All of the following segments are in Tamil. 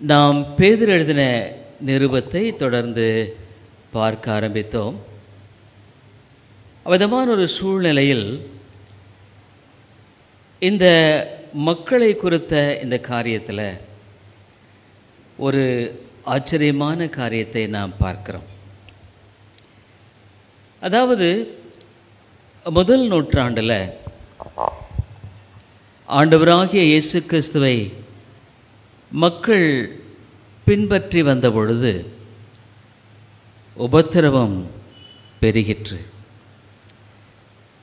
நாம் பேதுரு எழுதின நிருபத்தை தொடர்ந்து பார்க்க ஆரம்பித்தோம். விதமான ஒரு சூழ்நிலையில் இந்த மக்களை குறித்த இந்த காரியத்தில் ஒரு ஆச்சரியமான காரியத்தை நாம் பார்க்கிறோம். அதாவது முதல் நூற்றாண்டில் ஆண்டவராகிய இயேசு கிறிஸ்துவை மக்கள் பின்பற்றி வந்த பொழுது உபத்திரவம் பெருகிற்று.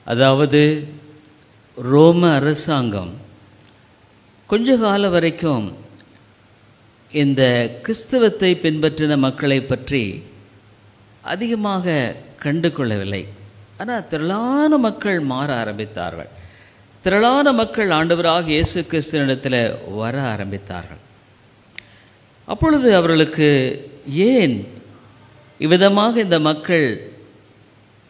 அதாவது ரோம அரசாங்கம் கொஞ்ச காலம் வரைக்கும் இந்த கிறிஸ்தவத்தை பின்பற்றின மக்களை பற்றி அதிகமாக கண்டு கொள்ளவில்லை. ஆனால் திரளான மக்கள் மாற ஆரம்பித்தார்கள். திரளான மக்கள் ஆண்டவராக இயேசு கிறிஸ்துவினிடத்தில் வர ஆரம்பித்தார்கள். அப்பொழுது அவர்களுக்கு ஏன் இவ்விதமாக இந்த மக்கள்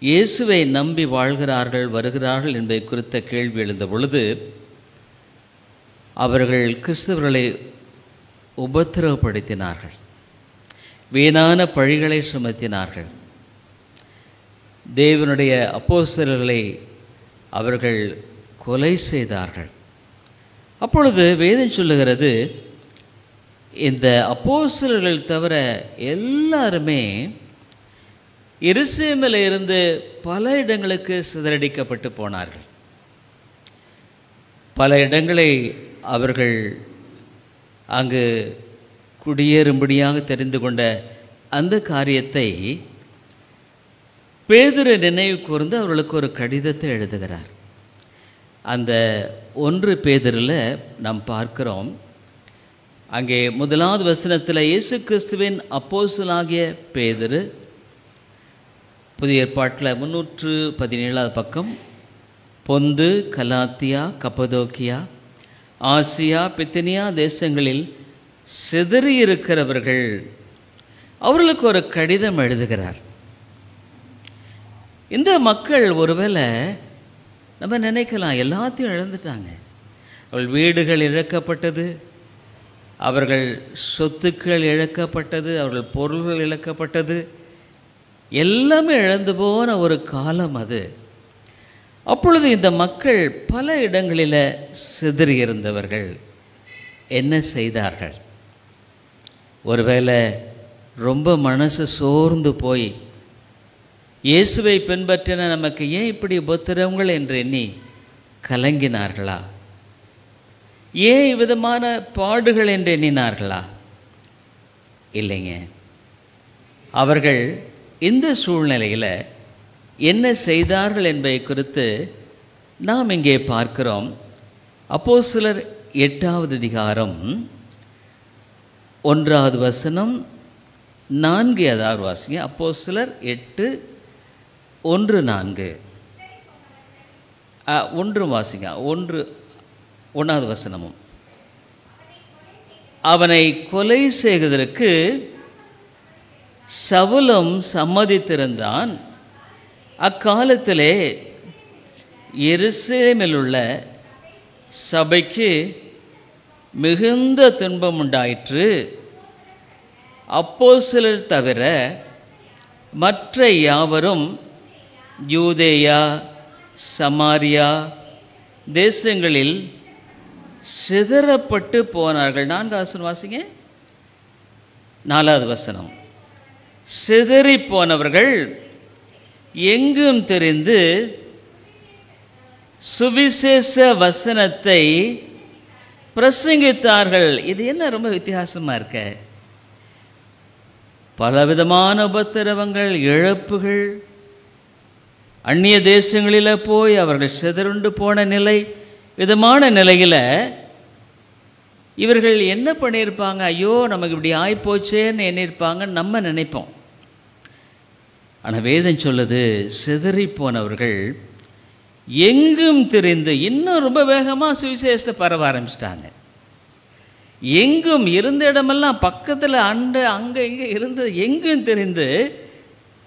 இயேசுவை நம்பி வாழ்கிறார்கள், வருகிறார்கள் என்பதை குறித்த கேள்வி எழுந்த பொழுது அவர்கள் கிறிஸ்தவர்களை உபத்திரவப்படுத்தினார்கள், வீணான பழிகளை சுமத்தினார்கள். தேவனுடைய அப்போஸ்தலர்களை அவர்கள் கொலை செய்தார்கள். அப்பொழுது வேதம் சொல்லுகிறது, இந்த அப்போஸ்தலர்கள் தவிர எல்லாருமே எருசலேமில் இருந்து பல இடங்களுக்கு சிதறடிக்கப்பட்டு போனார்கள். பல இடங்களை அவர்கள் அங்கு குடியேறும்படியாக தெரிந்து கொண்ட அந்த காரியத்தை பேதுரு நினைவு கூர்ந்து அவர்களுக்கு ஒரு கடிதத்தை எழுதுகிறார். அந்த 1 பேதுருவில் நாம் பார்க்கிறோம், அங்கே 1வது வசனத்தில் இயேசு கிறிஸ்துவின் அப்போஸ்தலனாகிய பேதுரு, புதிய ஏற்பாட்டில் 317வது பக்கம், பொந்து, கலாத்தியா, கப்பதோக்கியா, ஆசியா, பித்தினியா தேசங்களில் சிதறியிருக்கிறவர்கள் அவர்களுக்கு ஒரு கடிதம் எழுதுகிறார். இந்த மக்கள் ஒருவேளை நம்ம நினைக்கலாம், எல்லாத்தையும் இழந்துட்டாங்க. அவர்கள் வீடுகள் இழக்கப்பட்டது, அவர்கள் சொத்துக்கள் இழக்கப்பட்டது, அவர்கள் பொருள்கள் இழக்கப்பட்டது, எல்லாமே இழந்து போன ஒரு காலம் அது. அப்பொழுது இந்த மக்கள் பல இடங்களில் சிதறியிருந்தவர்கள் என்ன செய்தார்கள்? ஒருவேளை ரொம்ப மனசு சோர்ந்து போய் இயேசுவை பின்பற்றின நமக்கு ஏன் இப்படி உபத்திரவங்கள் என்று எண்ணி கலங்கினார்களா? ஏன் விதமான பாடுகள் என்று எண்ணினார்களா? இல்லைங்க. அவர்கள் இந்த சூழ்நிலையில் என்ன செய்தார்கள் என்பதை குறித்து நாம் இங்கே பார்க்கிறோம். அப்போஸ்தலர் 8வது அதிகாரம் 1வது வசனம் 4 அதாவது வாசிங்க. அப்போஸ்தலர் 8:1-4 1 வாசிங்க. 1வது வசனமும், அவனை கொலை செய்வதற்கு சவுலும் சம்மதித்திருந்தான். அக்காலத்திலே எருசலேமில் உள்ள சபைக்கு மிகுந்த துன்பம் உண்டாயிற்று. அப்போஸ்தலர் தவிர மற்ற யாவரும் யூதேயா, சமாரியா தேசங்களில் சிதறப்பட்டு போனார்கள். 4வது வசனம் வாசிங்க. 4வது வசனம், சிதறி போனவர்கள் எங்கும் தெரிந்து சுவிசேஷ வசனத்தை பிரசங்கித்தார்கள். இது என்ன ரொம்ப வித்தியாசமாக இருக்க? பலவிதமான உபத்திரவங்கள், இழப்புகள், அந்நிய தேசங்களில் போய் அவர்கள் சிதறுண்டு போன நிலை, விதமான நிலையில் இவர்கள் என்ன பண்ணியிருப்பாங்க? ஐயோ நமக்கு இப்படி ஆயிப்போச்சேன்னு எண்ணியிருப்பாங்க நம்ம நினைப்போம். ஆனால் வேதம் சொல்லுது, சிதறி போனவர்கள் எங்கும் தெரிந்து இன்னும் ரொம்ப வேகமாக சுவிசேஷத்தை பரவ ஆரம்பிச்சிட்டாங்க. எங்கும் இருந்த இடமெல்லாம் பக்கத்தில் அங்கே இங்கே இருந்தது எங்கும் தெரிந்து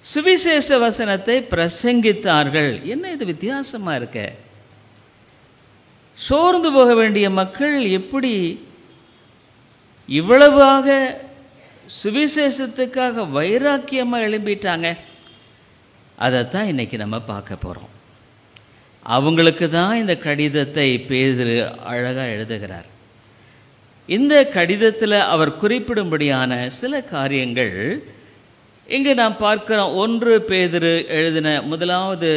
சுவிசேஷ வசனத்தை பிரசங்கித்தார்கள். என்ன இது வித்தியாசமாக இருக்க? சோர்ந்து போக வேண்டிய மக்கள் எப்படி இவ்வளவாக சுவிசேஷத்துக்காக வைராக்கியமாக எழும்பிட்டாங்க. அதைத்தான் இன்றைக்கி நம்ம பார்க்க போகிறோம். அவங்களுக்கு தான் இந்த கடிதத்தை பேதுரு அழகாக எழுதுகிறார். இந்த கடிதத்தில் அவர் குறிப்பிடும்படியான சில காரியங்கள் இங்கே நாம் பார்க்கிறோம். 1 பேதுரு எழுதின முதலாவது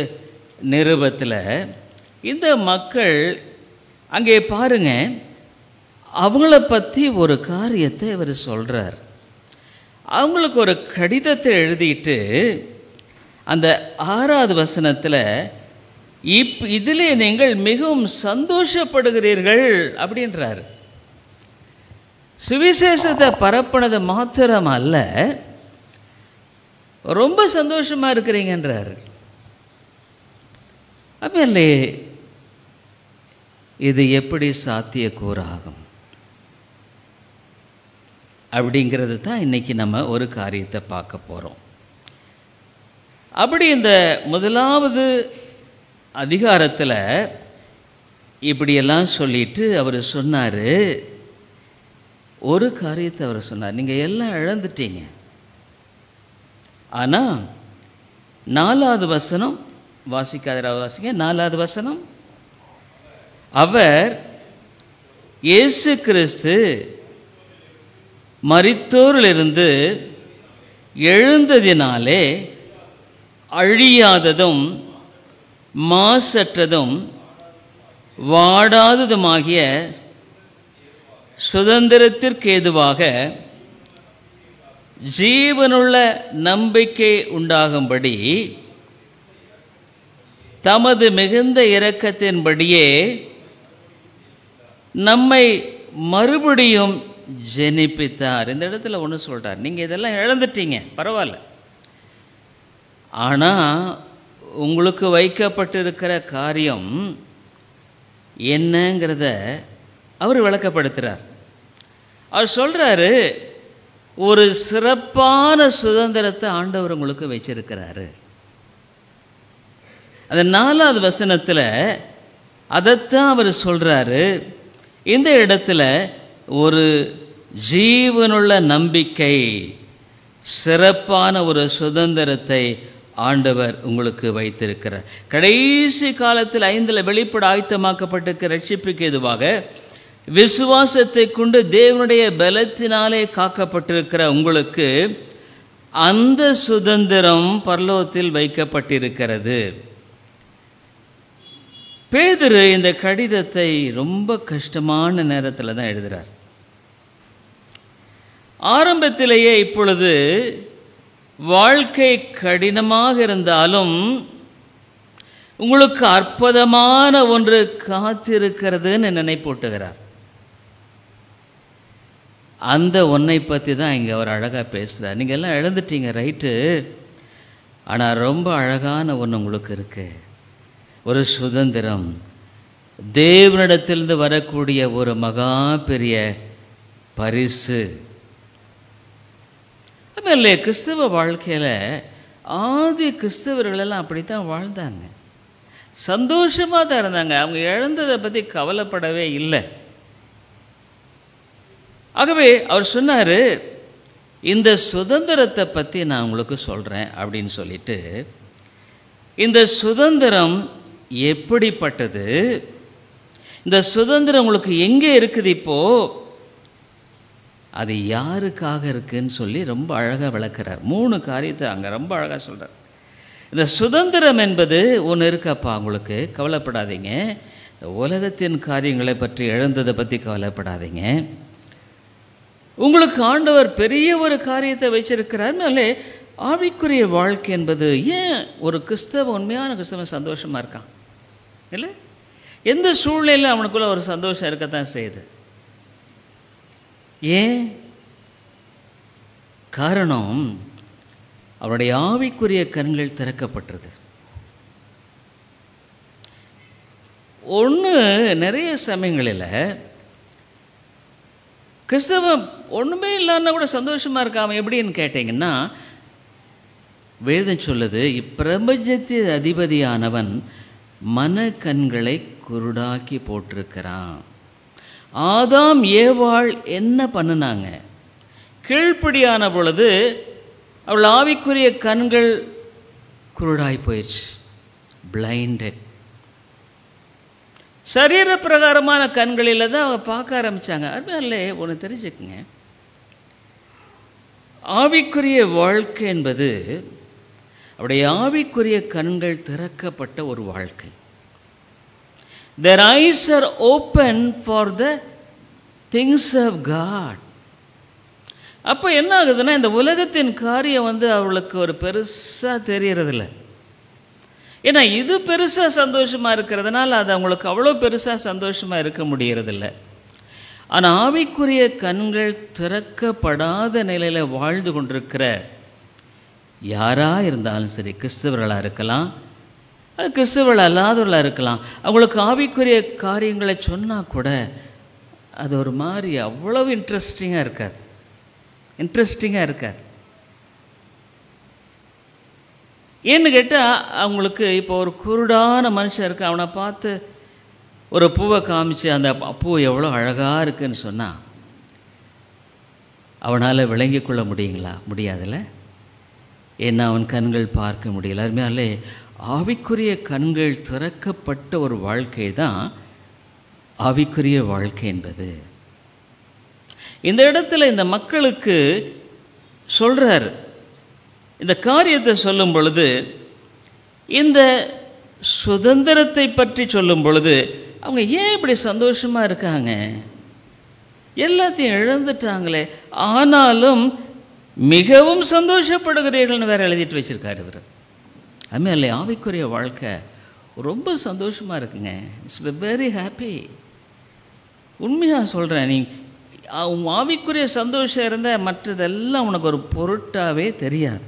நிருபத்தில் இந்த மக்கள் அங்கே பாருங்க, அவங்கள பற்றி ஒரு காரியத்தை இவர் சொல்கிறார். அவங்களுக்கு ஒரு கடிதத்தை எழுதிட்டு அந்த 6வது வசனத்தில் இதிலே நீங்கள் மிகவும் சந்தோஷப்படுகிறீர்கள் அப்படின்றார். சுவிசேஷத்தை பரப்பினது மாத்திரம் அல்ல, ரொம்ப சந்தோஷமாக இருக்கிறீங்கன்றார். ஆಮೇಲೆ இது எப்படி சாத்தியக்கூறாகும் அப்படிங்கிறது தான் இன்றைக்கி நம்ம ஒரு காரியத்தை பார்க்க போகிறோம். அப்படி இந்த முதலாவது அதிகாரத்தில் இப்படியெல்லாம் சொல்லிட்டு அவர் சொன்னார், ஒரு காரியத்தை அவர் சொன்னார், நீங்கள் எல்லாம் இழந்துட்டீங்க. ஆனால் 4வது வசனம் வாசிக்காத வாசிங்க. 4வது வசனம், அவர் இயேசு கிறிஸ்து மரித்தோரிலிருந்து எழுந்ததினாலே அழியாததும் மாசற்றதும் வாடாததுமாகிய சுதந்திரத்திற்கு ஏதுவாக ஜீவனுள்ள நம்பிக்கை உண்டாகும்படி தமது மிகுந்த இரக்கத்தின்படியே நம்மை மறுபடியும் ஜெனிப்பித்தார். இந்த இடத்துல ஒன்று சொல்கிறார், நீங்கள் இதெல்லாம் இழந்துட்டீங்க, பரவாயில்ல, ஆனால் உங்களுக்கு வைக்கப்பட்டிருக்கிற காரியம் என்னங்கிறத அவர் விளக்கப்படுத்துகிறார். அவர் சொல்கிறாரு, ஒரு சிறப்பான சுதந்திரத்தை ஆண்டவர் உங்களுக்கு வச்சிருக்கிறாரு. அந்த 4வது வசனத்தில் அதைத்தான் அவர் சொல்கிறாரு. இந்த இடத்துல ஒரு ஜீவனுள்ள நம்பிக்கை, சிறப்பான ஒரு சுதந்திரத்தை ஆண்டவர் உங்களுக்கு வைத்திருக்கிறார். கடைசி காலத்தில் 5 வெளிப்பட ஆயத்தமாக்கப்பட்டிருக்கிற ரட்சிப்புக்கு எதுவாக விசுவாசத்தை கொண்டு தேவனுடைய பலத்தினாலே காக்கப்பட்டிருக்கிற உங்களுக்கு அந்த சுதந்திரம் பரலோகத்தில் வைக்கப்பட்டிருக்கிறது. பேதுரு இந்த கடிதத்தை ரொம்ப கஷ்டமான நேரத்தில் தான் எழுதுகிறார். ஆரம்பத்திலேயே இப்பொழுது வாழ்க்கை கடினமாக இருந்தாலும் உங்களுக்கு அற்புதமான ஒன்று காத்திருக்கிறதுன்னு நினைப்பூட்டுகிறார். அந்த ஒன்றை பற்றி தான் இங்கே அவர் அழகாக பேசுகிறார். நீங்கள் எல்லாம் இழந்துட்டீங்க, ரைட்டு, ஆனால் ரொம்ப அழகான ஒன்று உங்களுக்கு இருக்குது, ஒரு சுதந்திரம், தேவனிடத்திலிருந்து வரக்கூடிய ஒரு மகா பெரிய பரிசு. அதுமாதிரி கிறிஸ்தவ வாழ்க்கையில் ஆதி கிறிஸ்தவர்களெல்லாம் அப்படித்தான் வாழ்ந்தாங்க, சந்தோஷமாக தான் இருந்தாங்க. அவங்க இழந்ததை பற்றி கவலைப்படவே இல்லை. ஆகவே அவர் சொன்னார், இந்த சுதந்திரத்தை பற்றி நான் உங்களுக்கு சொல்கிறேன் அப்படின்னு சொல்லிட்டு, இந்த சுதந்திரம் எப்படிப்பட்டது, இந்த சுதந்திரம் உங்களுக்கு எங்கே இருக்குது, இப்போது அது யாருக்காக இருக்குன்னு சொல்லி ரொம்ப அழகாக விளக்குறார். 3 காரியத்தை அங்கே ரொம்ப அழகாக சொல்கிறார். இந்த சுதந்திரம் என்பது ஒன்று இருக்கப்பா, உங்களுக்கு கவலைப்படாதீங்க, இந்த உலகத்தின் காரியங்களை பற்றி இழந்ததை பற்றி கவலைப்படாதீங்க, உங்களுக்கு ஆண்டவர் பெரிய ஒரு காரியத்தை வச்சிருக்கிறார். மேலே ஆவிக்குரிய வாழ்க்கை என்பது, ஏன் ஒரு கிறிஸ்தவ உண்மையான கிறிஸ்தவன் சந்தோஷமாக இருக்கான் இல்லை? எந்த சூழ்நிலையில் அவனுக்குள்ள ஒரு சந்தோஷம் இருக்கத்தான் செய்யுது. ஏன் காரணம்? அவருடைய ஆவிக்குரிய கண்கள் திறக்கப்பட்டது. ஒன்று, நிறைய சமயங்களில் கிறிஸ்தவம் ஒன்றுமே இல்லைன்னா கூட சந்தோஷமாக இருக்காம எப்படின்னு கேட்டிங்கன்னா, வேதம் சொல்லுது, இப்பிரபஞ்சத்தின் அதிபதியானவன் மன கண்களை குருடாக்கி போட்டிருக்கிறான். ஆதாம் ஏவாள் என்ன பண்ணினாங்க? கீழ்ப்படியான பொழுது அவள் ஆவிக்குரிய கண்கள் குருடாய் போயிடுச்சு, பிளைண்டட். சரீர பிரகாரமான கண்களில் தான் அவங்க பார்க்க ஆரம்பித்தாங்க. அதனால ஒன்று தெரிஞ்சுக்குங்க, ஆவிக்குரிய வாழ்க்கை என்பது அவருடைய ஆவிக்குரிய கண்கள் திறக்கப்பட்ட ஒரு வாழ்க்கை. Their eyes are open for the things of God. அப்போ என்ன ஆகுதுன்னா, இந்த உலகத்தின் காரியம் அவளுக்கு ஒரு பெருசாக தெரியறதில்ல. ஏன்னா இது பெருசாக சந்தோஷமாக இருக்கிறதுனால அது அவங்களுக்கு அவ்வளோ பெருசாக சந்தோஷமாக இருக்க முடியறதில்ல. ஆனால் ஆவிக்குரிய கண்கள் திறக்கப்படாத நிலையில் வாழ்ந்து கொண்டிருக்கிற யாராக இருந்தாலும் சரி, கிறிஸ்தவர்களாக இருக்கலாம், அது கிறிஸ்தவர்கள் அல்லாதவர்களாக இருக்கலாம், அவங்களுக்கு ஆவிக்குரிய காரியங்களை சொன்னால் கூட அது ஒரு மாதிரி அவ்வளவு இன்ட்ரெஸ்டிங்காக இருக்காது. ஏன்னு கேட்டால், அவங்களுக்கு இப்போ ஒரு குருடான மனுஷன் இருக்கு, அவனை பார்த்து ஒரு பூவை காமிச்சு அந்த பூ எவ்வளோ அழகாக இருக்குன்னு சொன்னால் அவனால் விளங்கி கொள்ள முடியுங்களா? முடியாதுல்ல. ஏன்னா அவன் கண்கள் பார்க்க முடியல. அதுமாதிரிலே ஆவிக்குரிய கண்கள் திறக்கப்பட்ட ஒரு வாழ்க்கை தான் ஆவிக்குரிய வாழ்க்கை என்பது. இந்த இடத்துல இந்த மக்களுக்கு சொல்கிறார், இந்த காரியத்தை சொல்லும் பொழுது, இந்த சுதந்திரத்தை பற்றி சொல்லும் பொழுது அவங்க ஏன் இப்படி சந்தோஷமாக இருக்காங்க? எல்லாத்தையும் இழந்துட்டாங்களே, ஆனாலும் மிகவும் சந்தோஷப்படுகிறீர்கள்னு வேறு எழுதிட்டு வச்சுருக்காரு இவர். அதுமாதிரி ஆவிக்குரிய வாழ்க்கை ரொம்ப சந்தோஷமாக இருக்குங்க. It's very happy. உண்மையாக சொல்கிறேன், நீ ஆவிக்குரிய சந்தோஷம் இருந்தால் மற்றதெல்லாம் உனக்கு ஒரு பொருட்டாகவே தெரியாது.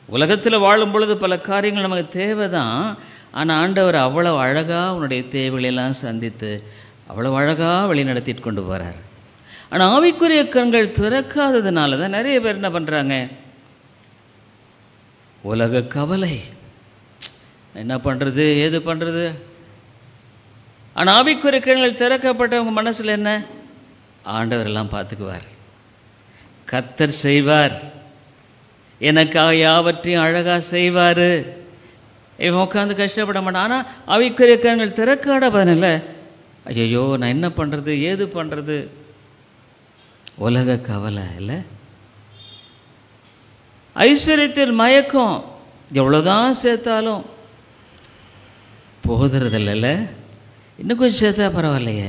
உலகத்தில் வாழும் பொழுது பல காரியங்கள் நமக்கு தேவை தான். ஆனால் ஆண்டவர் அவ்வளோ அழகாக உன்னுடைய தேவைகளெல்லாம் சந்தித்து அவ்வளோ அழகாக வழி நடத்திட்டு கொண்டு போகிறார். ஆனால் ஆவிக்குரிய கண்கள் திறக்காததுனால தான் நிறைய பேர் என்ன பண்ணுறாங்க, உலக கவலை, என்ன பண்ணுறது ஏது பண்ணுறது. ஆனால் ஆவிக்குரிய கண்கள் திறக்கப்பட்டவங்க மனசில் என்ன, ஆண்டவர் எல்லாம் பார்த்துக்குவார், கர்த்தர் செய்வார், எனக்காக யாவற்றையும் அழகாக செய்வார், இவன் உட்காந்து கஷ்டப்பட மாட்டான். ஆனால் ஆவிக்குரிய கண்கள் திறக்காதபதனால ஐயோ நான் என்ன பண்ணுறது ஏது பண்ணுறது, உலக கவலை இல்லை. ஐஸ்வர்யத்தில் மயக்கம், எவ்வளோதான் சேர்த்தாலும் போதுறதில்ல, இன்னும் கொஞ்சம் சேர்த்தா பரவாயில்லையே.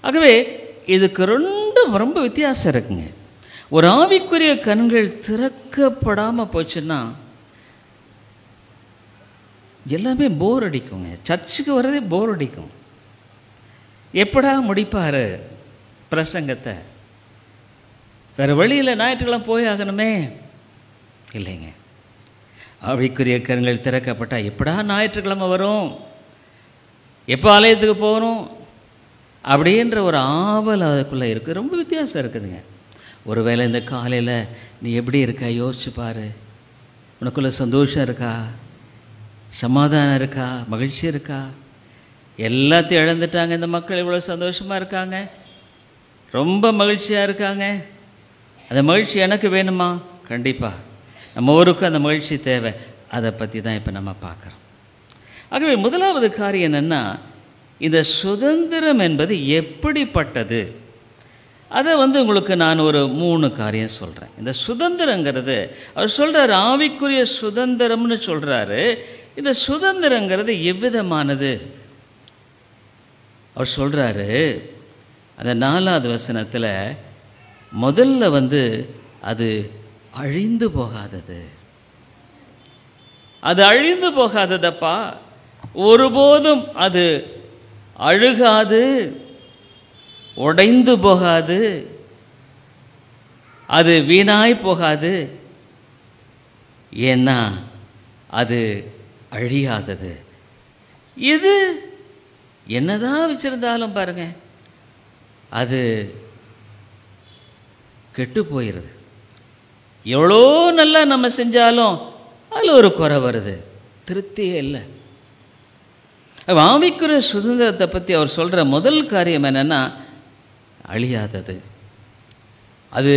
ஆகவே இதுக்கு ரொம்ப வித்தியாசம் இருக்குங்க. ஒரு ஆவிக்குரிய கண்கள் திறக்கப்படாமல் போச்சுன்னா எல்லாமே போர் அடிக்குங்க. சர்ச்சுக்கு வர்றதே போர் அடிக்கும். எப்படா முடிப்பார் பிரசங்கத்தை, வேறு வழியில் ஞாயிற்றுக்கிழமை போய் ஆகணுமே இல்லைங்க. ஆவிக்குரிய கண்கள் திறக்கப்பட்டால் எப்படா ஞாயிற்றுக்கிழமை வரும், எப்போ ஆலயத்துக்கு போகணும் அப்படின்ற ஒரு ஆவல் அதுக்குள்ளே இருக்குது. ரொம்ப வித்தியாசம் இருக்குதுங்க. ஒருவேளை இந்த காலையில் நீ எப்படி இருக்கா யோசிச்சு பாரு. உனக்குள்ள சந்தோஷம் இருக்கா, சமாதானம் இருக்கா, மகிழ்ச்சி இருக்கா? எல்லாத்தையும் இழந்துட்டாங்க இந்த மக்கள், இவ்வளோ சந்தோஷமாக இருக்காங்க, ரொம்ப மகிழ்ச்சியாக இருக்காங்க. அந்த மகிழ்ச்சி எனக்கு வேணுமா? கண்டிப்பாக நம்ம ஊருக்கு அந்த மகிழ்ச்சி தேவை. அதை பற்றி தான் இப்போ நம்ம பார்க்குறோம். ஆகவே முதலாவது காரியம் என்னென்னா, இந்த சுதந்திரம் என்பது எப்படிப்பட்டது, அதை உங்களுக்கு நான் ஒரு 3 காரியம் சொல்கிறேன். இந்த சுதந்திரங்கிறது அவர் சொல்கிறார், ஆவிக்குரிய சுதந்திரம்னு சொல்கிறாரு. இந்த சுதந்திரங்கிறது எவ்விதமானது அவர் சொல்கிறாரு. அந்த 4வது வசனத்தில் முதல்ல அது அழிந்து போகாதது. அது அழிந்து போகாததப்பா, ஒருபோதும் அது அழுகாது, உடைந்து போகாது, அது வீணாய் போகாது. ஏன்னா அது அழியாதது. இது என்னதான் வச்சிருந்தாலும் பாருங்க, அது கெட்டு போயிடுது. எவ்வளோ நல்லா நம்ம செஞ்சாலும் அதில் ஒரு குறை வருது, திருப்தியே இல்லை. ஆவிக்குரிய சுதந்திரத்தை பற்றி அவர் சொல்கிற முதல் காரியம் என்னென்னா அழியாதது. அது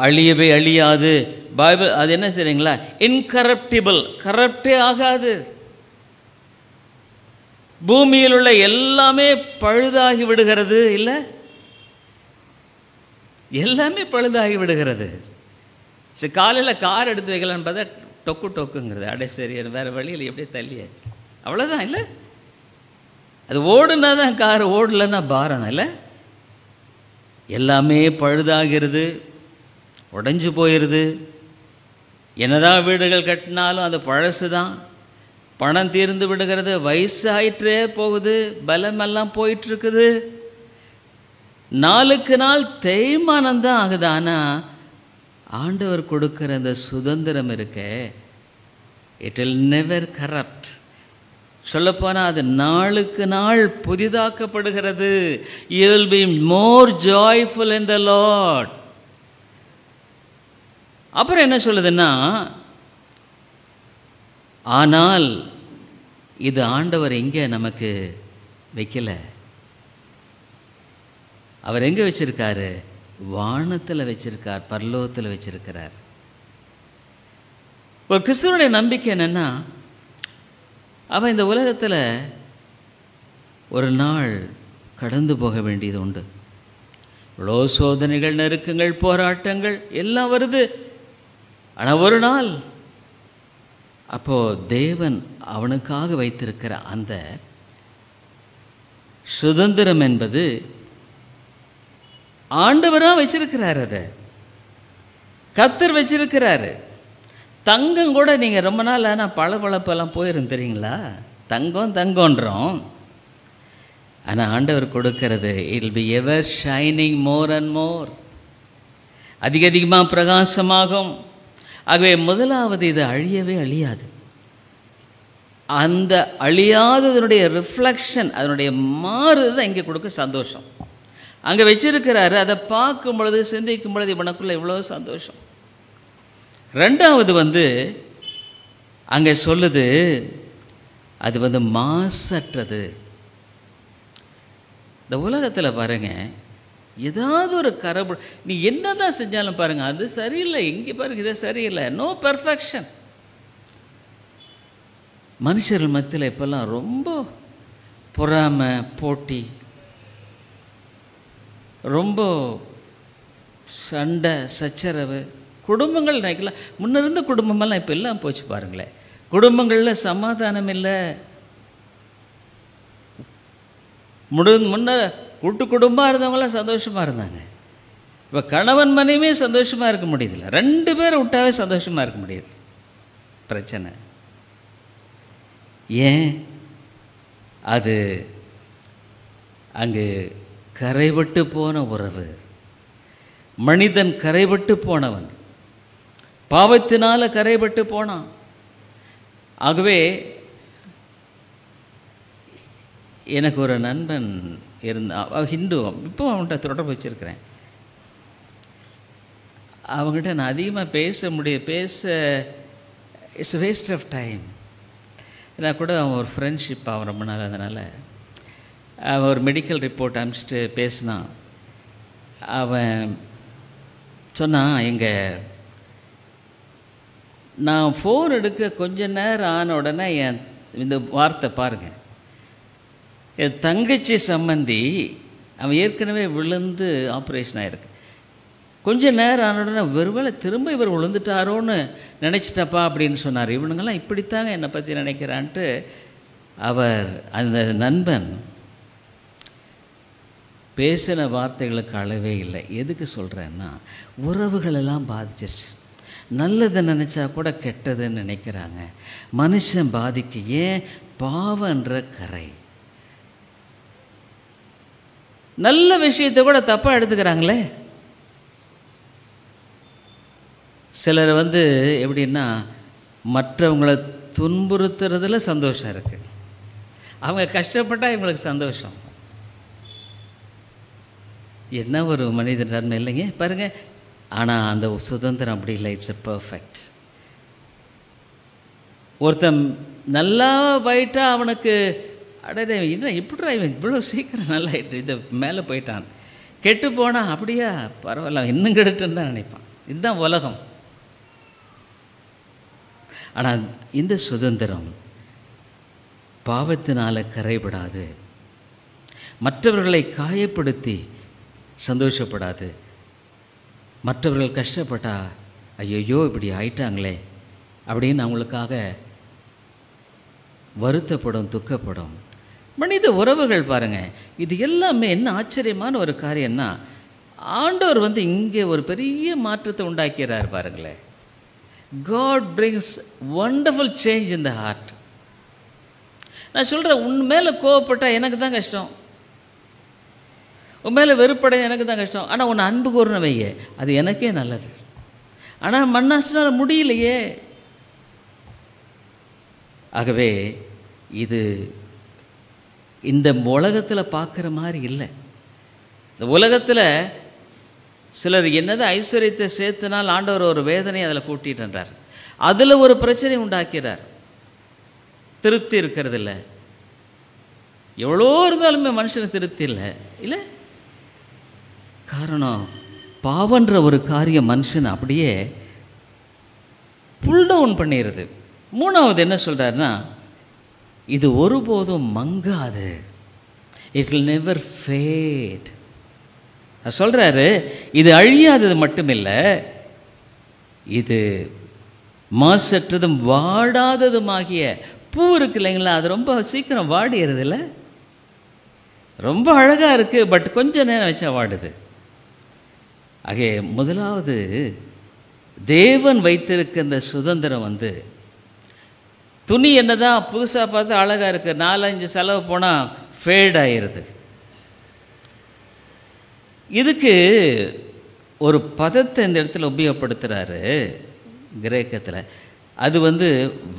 அழியவே அழியாது. பைபிள் அது என்ன தெரியுங்களா? இன்கரப்டிபிள், கரப்டே ஆகாது. பூமியில் உள்ள எல்லாமே பழுதாகி விடுகிறது, இல்லை எல்லாமே பழுதாகி விடுகிறது. சரி, காலையில் கார் எடுத்து வைக்கலான்னு பார்த்தா டொக்கு டொக்குங்கிறது. அடே சரி, வேறு வழியில் எப்படியே தள்ளியாச்சு, அவ்வளோதான். இல்லை, அது ஓடுனா தான் கார், ஓடலைன்னா பாரம். இல்லை, எல்லாமே பழுதாகிறது, உடைஞ்சு போயிடுது. என்னதான் வீடுகள் கட்டினாலும் அது பழசு தான். பணம் தீர்ந்து விடுகிறது, வயசு ஆயிற்றே போகுது, பலமெல்லாம் போயிட்டுருக்குது, நாளுக்கு நாள் தேய்மானம் தான் ஆகுது. ஆனால் ஆண்டவர் கொடுக்குற அந்த சுதந்திரம் இருக்க, இட் வில் நெவர் கரப்ட். சொல்லப்போனால் அது நாளுக்கு நாள் புதிதாக்கப்படுகிறது. You will be more joyful in the Lord. அப்புறம் என்ன சொல்லுதுன்னா, ஆனால் இது ஆண்டவர் எங்கே நமக்கு வைக்கல. அவர் எங்கே வச்சிருக்காரு? வானத்தில் வச்சிருக்கார், பரலோகத்தில் வச்சிருக்கிறார். ஒரு கிறிஸ்துவனுடைய நம்பிக்கை என்னன்னா, அவன் இந்த உலகத்தில் ஒரு நாள் கடந்து போக வேண்டியது உண்டு. இவ்வளோ சோதனைகள், நெருக்கங்கள், போராட்டங்கள் எல்லாம் வருது. ஆனால் ஒரு நாள் அப்போது தேவன் அவனுக்காக வைத்திருக்கிற அந்த சுதந்திரம் என்பது ஆண்டவராக வச்சிருக்கிறார். அதை கர்த்தர் வச்சிருக்கிறாரு. தங்கம் கூட நீங்கள் ரொம்ப நாள் ஆனால் பளபளப்பெல்லாம் போயிரும் தெரியுங்களா? தங்கம் தங்கன்றோம், ஆனால் ஆண்டவர் கொடுக்கிறது it will be ever shining more and more. அதிக அதிகமாக பிரகாசமாகும். ஆகவே முதலாவது, இது அழியவே அழியாது. அந்த அழியாததனுடைய ரிஃப்ளெக்ஷன், அதனுடைய மாறுதான் இங்கே கொடுக்க சந்தோஷம். அங்கே வச்சிருக்கிறாரு. அதை பார்க்கும் பொழுது, சிந்திக்கும் பொழுது இவனுக்குள்ள இவ்வளோ சந்தோஷம். ரெண்டாவது அங்கே சொல்லுது, அது மாசற்றது. இந்த உலகத்தில் பாருங்க, ஏதாவது ஒரு கரபு நீ என்ன தான் செஞ்சாலும் பாருங்க, அது சரியில்லை, இங்கே பாருங்க இது சரியில்லை. No perfection. மனுஷர்கள் மத்தியில் இப்பெல்லாம் ரொம்ப பொறாமை, போட்டி, ரொம்ப சண்டை, சச்சரவு. குடும்பங்கள் நினைக்கலாம், முன்ன இருந்த குடும்பமெல்லாம் இப்போ எல்லாம் போச்சு பாருங்களேன். குடும்பங்களில் சமாதானம் இல்லை. முன்ன கூட்டு குடும்பமாக இருந்தவங்களாம் சந்தோஷமாக இருந்தாங்க. இப்போ கணவன் மனைவியே சந்தோஷமாக இருக்க முடியுதில்ல. 2 பேரை விட்டாவே சந்தோஷமாக இருக்க முடியுது. பிரச்சனை ஏன்? அது அங்கு கரைபட்டு போன உறவு. மனிதன் கரைபட்டு போனவன், பாவத்தினால கரைபட்டு போனான். ஆகவே எனக்கு ஒரு நண்பன் இருந்தான், ஹிந்து. இப்போ அவன்கிட்ட தொடர்பு வச்சுருக்கிறேன். அவங்ககிட்ட நான் அதிகமாக பேச இட்ஸ் வேஸ்ட் ஆஃப் டைம். நான் கூட அவன் ஒரு ஃப்ரெண்ட்ஷிப் அவன் ரொம்ப நாள். அதனால் அவன் ஒரு மெடிக்கல் ரிப்போர்ட் அனுப்பிச்சிட்டு பேசினான். அவன் சொன்னான், நான் ஃபோன் எடுக்க கொஞ்ச நேரம் ஆன உடனே இந்த வார்த்தை பாருங்கள், என் தங்கச்சி சம்பந்தி அவன் ஏற்கனவே விழுந்து ஆப்ரேஷன் ஆகிருக்கு. கொஞ்சம் நேரம் ஆன உடனே ஒருவேளை திரும்ப இவர் விழுந்துட்டாரோன்னு நினச்சிட்டப்பா அப்படின்னு சொன்னார். இவனுங்கெல்லாம் இப்படித்தாங்க என்னை பற்றி நினைக்கிறான்ட்டு அவர் அந்த நண்பன் பேசின வார்த்தைகளுக்கு அளவே இல்லை. எதுக்கு சொல்கிறேன்னா, உறவுகளெல்லாம் பாதிச்சிருச்சு. நல்லதை நினச்சா கூட கெட்டதுன்னு நினைக்கிறாங்க. மனுஷன் பாதிக்க ஏன்? பாவன்ற கரை. நல்ல விஷயத்தை கூட தப்பாக எடுத்துக்கிறாங்களே. சிலர் எப்படின்னா, மற்றவங்களை துன்புறுத்துறதுல சந்தோஷம் இருக்குது. அவங்க கஷ்டப்பட்டால் இவங்களுக்கு சந்தோஷம். என்ன ஒரு மனித நன்மை இல்லைங்க பாருங்கள். ஆனால் அந்த சுதந்திரம் அப்படி இல்லை. It's a perfect. ஒருத்தன் நல்லா போயிட்டா அவனுக்கு அடடே என்ன இப்படிடா இவன் இவ்வளோ சீக்கிரம் நல்லா இதை மேலே போயிட்டான், கெட்டு போனா அப்படியா பரவாயில்ல இன்னும் கெடுட்டுன்னு தான் நினைப்பான். இதுதான் உலகம். ஆனால் இந்த சுதந்திரம் பாவத்தினால கரைபடாது, மற்றவர்களை காயப்படுத்தி சந்தோஷப்படாது. மற்றவர்கள் கஷ்டப்பட்டா ஐயோ இப்படி ஆயிட்டாங்களே அப்படின்னு அவங்களுக்காக வருத்தப்படும், துக்கப்படும். மனித உறவுகள் பாருங்கள், இது எல்லாமே என்ன ஆச்சரியமான ஒரு காரியம்னா, ஆண்டவர் இங்கே ஒரு பெரிய மாற்றத்தை உண்டாக்கிறார் பாருங்களேன். God brings wonderful change in the heart. நான் சொல்கிறேன், உன் மேலே கோவப்பட்டால் எனக்கு தான் கஷ்டம், உன் மேலே வெறுப்படைய எனக்கு தான் கஷ்டம். ஆனால் உன்னை அன்பு கூர்ன வைய அது எனக்கே நல்லது. ஆனால் மண்ணாசினால் முடியலையே. ஆகவே இது இந்த உலகத்தில் பார்க்குற மாதிரி இல்லை. இந்த உலகத்தில் சிலர் என்னது ஐஸ்வர்யத்தை சேர்த்துனால் ஆண்டவர் ஒரு வேதனை அதில் கூட்டிகிட்டார், அதில் ஒரு பிரச்சனை உண்டாக்கிறார், திருப்தி இருக்கிறது இல்லை. எவ்வளோ இருந்தாலுமே மனுஷனுக்கு திருப்தி இல்லை இல்லை. காரணம் பாவன்ற ஒரு காரியம் மனுஷன் அப்படியே புல் டவுன் பண்ணிடுது. மூணாவது என்ன சொல்கிறாருன்னா, இது ஒருபோதும் மங்காது, இட் வில் நெவர் ஃபேட். சொல்கிறாரு, இது அழியாதது மட்டுமில்லை, இது மாசற்றதும் வாடாததுமாகிய பூ இருக்கு இல்லைங்களா, அது ரொம்ப சீக்கிரம் வாடிடுறது இல்லை. ரொம்ப அழகாக இருக்குது, பட் கொஞ்ச நேரம் வச்சா வாடுது. ஆகவே முதலாவது தேவன் வைத்திருக்க இந்த சுதந்திரம் துணி என்னதான் புதுசாக பார்த்து அழகாக இருக்குது, 4-5 செலவு போனால் ஃபேட் ஆயிடுது. இதுக்கு ஒரு பதத்தை இந்த இடத்துல உபயோகப்படுத்துகிறாரு கிரேக்கத்தில். அது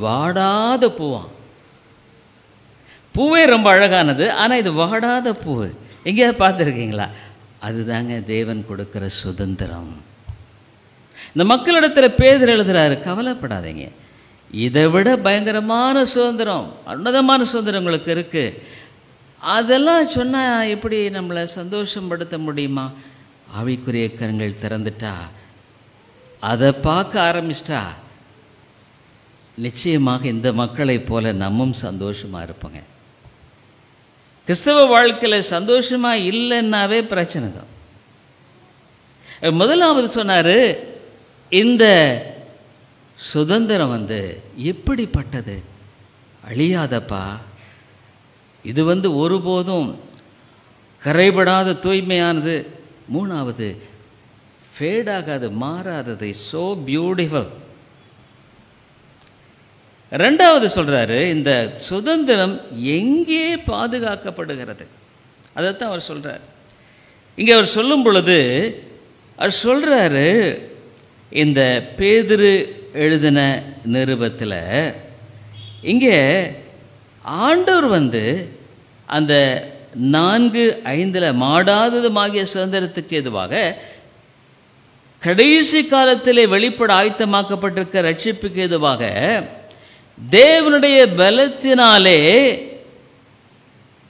வாடாத பூவாம். பூவே ரொம்ப அழகானது, ஆனால் இது வாடாத பூ. எங்கேயாவது பார்த்துருக்கீங்களா? அதுதாங்க தேவன் கொடுக்குற சுதந்திரம். இந்த மக்களிடத்தில் பேதுரு எழுதுகிறாரு, கவலைப்படாதீங்க, இதை விட பயங்கரமான சுதந்திரம், உன்னதமான சுதந்திரம் உங்களுக்கு இருக்குது. அதெல்லாம் சொன்னால் எப்படி நம்மளை சந்தோஷப்படுத்த முடியுமா? ஆவிக்குரிய கண்கள் திறந்துட்டா, அதை பார்க்க ஆரம்பிச்சிட்டா, நிச்சயமாக இந்த மக்களைப் போல நம்மும் சந்தோஷமாக இருப்போங்க. கிறிஸ்தவ வாழ்க்கையில் சந்தோஷமாக இல்லைன்னாவே பிரச்சனை தான். முதலாவது சொன்னார், இந்த சுதந்திரம் எப்படிப்பட்டது? அழியாதப்பா, இது ஒருபோதும் கரைபடாத தூய்மையானது. மூணாவது ஃபேடாகாது, மாறாதது, ஸோ பியூட்டிஃபுல். ரெண்டாவது சொல்கிறாரு, இந்த சுதந்திரம் எங்கே பாதுகாக்கப்படுகிறது, அதைத்தான் அவர் சொல்கிறார். இங்கே அவர் சொல்லும் பொழுது அவர் சொல்கிறாரு, இந்த பேதுரு எழுதின நிருபத்தில் இங்கே ஆண்டவர் அந்த 4:5 மாடாததுமாகிய சுதந்திரத்துக்கு எதுவாக கடைசி காலத்திலே வெளிப்பட ஆயத்தமாக்கப்பட்டிருக்க ரட்சிப்புக்கு எதுவாக தேவனுடைய பலத்தினாலே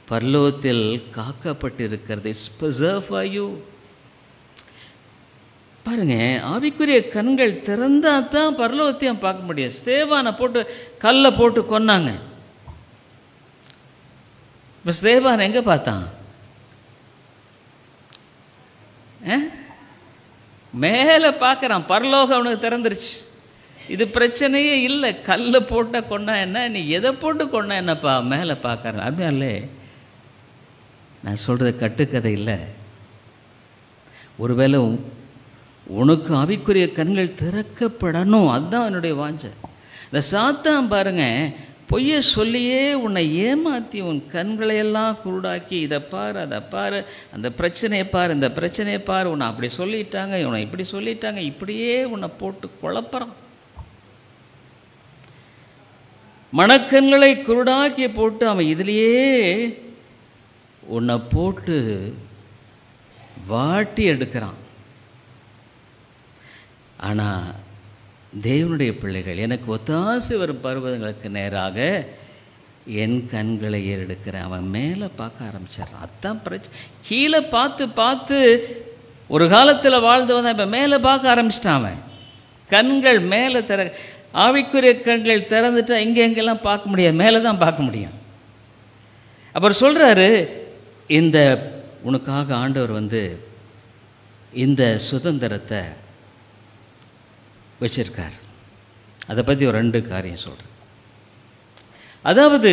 பரலோகத்தில் காக்கப்பட்டிருக்கிறது. It's preserved for you. பாருங்க, ஆவிக்குரிய கண்கள் திறந்தா தான் பரலோகத்தையும் பார்க்க முடியும். ஸ்தேவானை போட்டு கல்லை போட்டு கொன்னாங்க. இப்போ ஸ்தேவான் எங்கே பார்த்தான்? மேலே பார்க்குறான், பரலோகம் அவனுக்கு திறந்துருச்சு. இது பிரச்சனையே இல்லை. கல்லை போட்ட கொண்டா என்ன, நீ எதை போட்டு கொண்டா என்னப்பா, மேலே பார்க்குறேன். அப்படியே நான் சொல்கிறது கட்டுக்கதை இல்லை. ஒருவேளை உனக்கு ஆவிக்குரிய கண்கள் திறக்கப்படணும், அதுதான் என்னுடைய வாஞ்சை. இந்த சாத்தான் பாருங்க, பொய்யை சொல்லியே உன்னை ஏமாற்றி உன் கண்களையெல்லாம் குருடாக்கி, இதை பாரு, அதை பாரு, அந்த பிரச்சனையை பாரு, இந்த பிரச்சனையை பாரு, உன்னை அப்படி சொல்லிட்டாங்க, உன்னை இப்படி சொல்லிட்டாங்க, இப்படியே உன்னை போட்டு குழப்பறான். மனக்கண்களை குருடாக்கி போட்டு அவன் இதிலேயே உன்னை போட்டு வாட்டி எடுக்கிறான். ஆனால் தேவனுடைய பிள்ளைகள், எனக்கு ஒத்தாசை வரும் பர்வதங்களுக்கு நேராக என் கண்களை ஏறெடுக்கிறேன். அவன் மேலே பார்க்க ஆரம்பிச்சிடறான். அதுதான் பிரச்சனை. கீழே பார்த்து பார்த்து ஒரு காலத்தில் வாழ்ந்தவன் இப்போ மேலே பார்க்க ஆரம்பிச்சிட்டான். அவன் கண்கள் மேலே ஆவிக்குரிய கண்கள் திறந்துட்டா இங்கே எங்கெல்லாம் பார்க்க முடியாது, மேலே தான் பார்க்க முடியும். அப்புறம் சொல்கிறாரு, இந்த உனக்காக ஆண்டவர் இந்த சுதந்திரத்தை வச்சிருக்கார். அதை பற்றி ஒரு 2 காரியம் சொல்கிறேன். அதாவது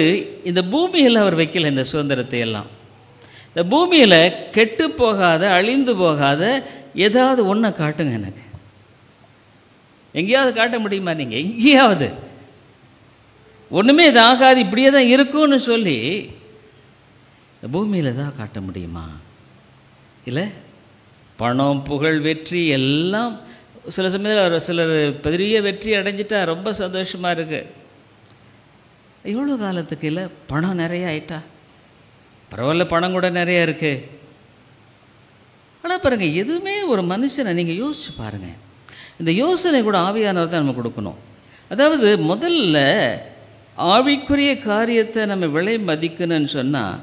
இந்த பூமியில் அவர் வைக்கல இந்த சுதந்திரத்தை எல்லாம். இந்த பூமியில் கெட்டு போகாத, அழிந்து போகாத ஏதாவது ஒன்றை காட்டுங்க எனக்கு. எங்கேயாவது காட்ட முடியுமா? நீங்கள் எங்கேயாவது ஒன்றுமே இது ஆகாது, இப்படியே தான் இருக்கும்னு சொல்லி இந்த பூமியில் தான் காட்ட முடியுமா? இல்லை, பணம், புகழ், வெற்றி எல்லாம் சில சமயத்தில் சிலர் பெரிய வெற்றி அடைஞ்சிட்டா ரொம்ப சந்தோஷமாக இருக்குது. இவ்வளோ காலத்துக்கு இல்லை, பணம் நிறைய ஆயிட்டா பரவாயில்ல, பணம் கூட நிறையா இருக்குது. ஆனால் பாருங்கள், எதுவுமே ஒரு மனுஷனை நீங்கள் யோசிச்சு பாருங்கள். இந்த யோசனை கூட ஆவியானவர் தான் நம்ம கொடுக்கணும். அதாவது முதல்ல ஆவிக்குரிய காரியத்தை நம்ம விலை மதிக்கணும்னு சொன்னால்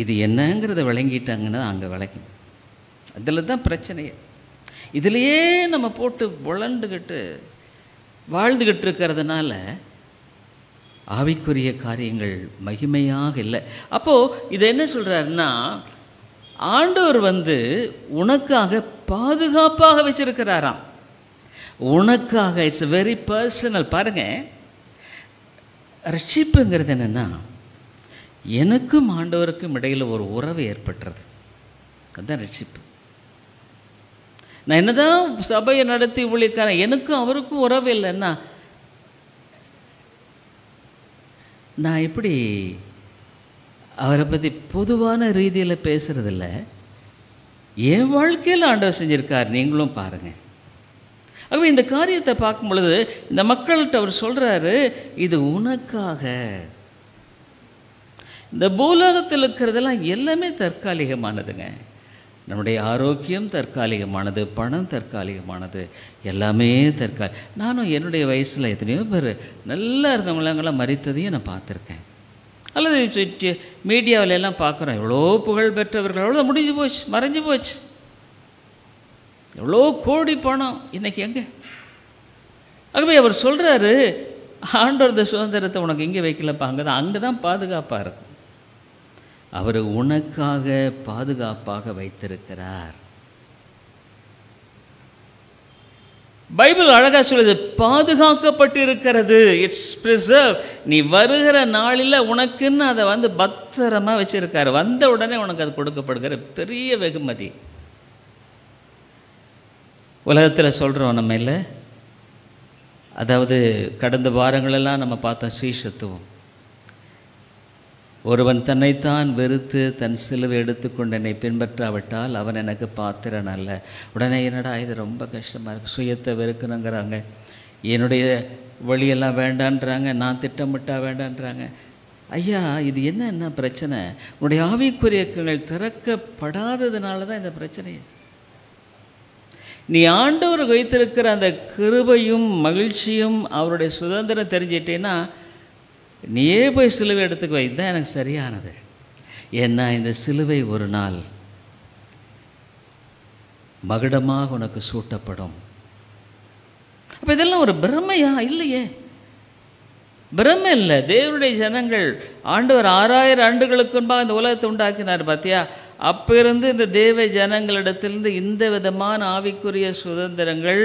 இது என்னங்கிறத விளங்கிட்டாங்கன்னா அங்கே விளக்கி, அதில் தான் பிரச்சனையே. இதிலையே நம்ம போட்டு புலண்டுக்கிட்டு வாழ்ந்துக்கிட்டு இருக்கிறதுனால ஆவிக்குரிய காரியங்கள் மகிமையாக இல்லை. அப்போது இதை என்ன சொல்கிறாருன்னா, ஆண்டவர் உனக்காக பாதுகாப்பாக வச்சிருக்கிறாராம். உனக்காக. It's very personal. பாருங்கள், ரட்சிப்புங்கிறது என்னென்னா, எனக்கும் ஆண்டவருக்கும் இடையில் ஒரு உறவு ஏற்பட்டுறது. அதுதான் ரட்சிப்பு. நான் என்னதான் சபையை நடத்தி ஊழியக்காரன், எனக்கும் அவருக்கும் உறவு இல்லைன்னா நான் எப்படி அவரை பற்றி பொதுவான ரீதியில் பேசுகிறதில்ல. என் வாழ்க்கையில் ஆண்டவர் செஞ்சுருக்கார், நீங்களும் பாருங்கள். ஆகவே இந்த காரியத்தை பார்க்கும் பொழுது இந்த மக்கள்கிட்ட அவர் சொல்கிறாரு, இது உனக்காக. இந்த பூலோகத்தில் இருக்கிறதெல்லாம் எல்லாமே தற்காலிகமானதுங்க. நம்முடைய ஆரோக்கியம் தற்காலிகமானது, பணம் தற்காலிகமானது, எல்லாமே நானும் என்னுடைய வயசில் எத்தனையோ பேர் நல்லா இருந்தவங்களெல்லாம் மறித்ததையும் நான் பார்த்துருக்கேன். அல்லது மீடியாவில் எல்லாம் பார்க்குறோம், எவ்வளோ புகழ் பெற்றவர்கள் எவ்வளோ முடிஞ்சு போச்சு, மறைஞ்சு போச்சு. எவ்வளோ கோடி பணம் இன்றைக்கி எங்கே? ஆகவே அவர் சொல்கிறாரு, ஆண்டவர் இந்த சுதந்திரத்தை உனக்கு இங்கே வைக்கலப்பா, அங்கே தான் பாதுகாப்பாக இருக்கும். அவர் உனக்காக பாதுகாப்பாக வைத்திருக்கிறார். பைபிள் அழகாக சொல்லுது, பாதுகாக்கப்பட்டு இருக்கிறது. It's preserve. நீ வருகிற நாளில் உனக்குன்னு அதை பத்திரமா வச்சிருக்காரு. வந்த உடனே உனக்கு அது கொடுக்கப்படுகிற பெரிய வெகுமதி. உலகத்தில் சொல்கிறோம் நம்ம இல்லை, அதாவது கடந்த வாரங்களெல்லாம் நம்ம பார்த்தோம் ஸ்ரீசத்துவம். ஒருவன் தன்னைத்தான் வெறுத்து தன் சிலுவை எடுத்துக்கொண்டு என்னை பின்பற்றாவிட்டால் அவன் எனக்கு பாத்திரன் அல்ல. உடனே என்னடா இது ரொம்ப கஷ்டமாக இருக்குது, சுயத்தை வெறுக்கணுங்கிறாங்க, என்னுடைய வழியெல்லாம் வேண்டான்றாங்க, நான் திட்டமிட்டா வேண்டான்றாங்க. ஐயா, இது என்ன பிரச்சனை? உன்னுடைய ஆவிக்குரியங்கள் திறக்கப்படாததுனால தான் இந்த பிரச்சனையே. நீ ஆண்டவர் வைத்திருக்கிற அந்த கிருபையும் மகிழ்ச்சியும் அவருடைய சுதந்திரம் தெரிஞ்சிட்டேன்னா நீயே போய் சிலுவை எடுத்துக்குவ. இதுதான் எனக்கு சரியானது. ஏன்னா இந்த சிலுவை ஒரு நாள் மகுடமாக உனக்கு சூட்டப்படும். அப்போ இதெல்லாம் ஒரு பிரமையா? இல்லையே, பிரமை இல்லை. தேவனுடைய ஜனங்கள், ஆண்டவர் 6000 ஆண்டுகளுக்கு முன்பாக இந்த உலகத்தை உண்டாக்கினார் பார்த்தியா? அப்போ இருந்து இந்த தேவ ஜனங்களிடத்திலிருந்து இந்த விதமான ஆவிக்குரிய சுதந்திரங்கள்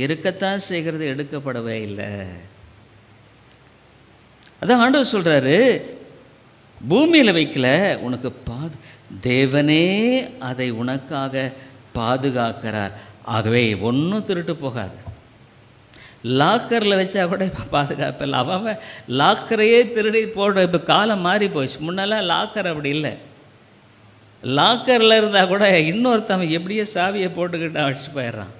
இருக்கத்தான் செய்கிறது, எடுக்கப்படவே இல்லை. அதான் ஆண்டவர் சொல்கிறாரு, பூமியில் வைக்கல, உனக்கு தேவனே அதை உனக்காக பாதுகாக்கிறார். ஆகவே ஒன்றும் திருட்டு போகாது. லாக்கரில் வச்சா கூட இப்போ பாதுகாப்பு இல்லை. அவன் லாக்கரையே திருடி போடுற இப்போ காலம் மாறி போச்சு. முன்னெல்லாம் லாக்கர் அப்படி இல்லை. லாக்கரில் இருந்தால் கூட இன்னொருத்தவன் எப்படியே சாவியை போட்டுக்கிட்டு அடிச்சு போயிடுறான்.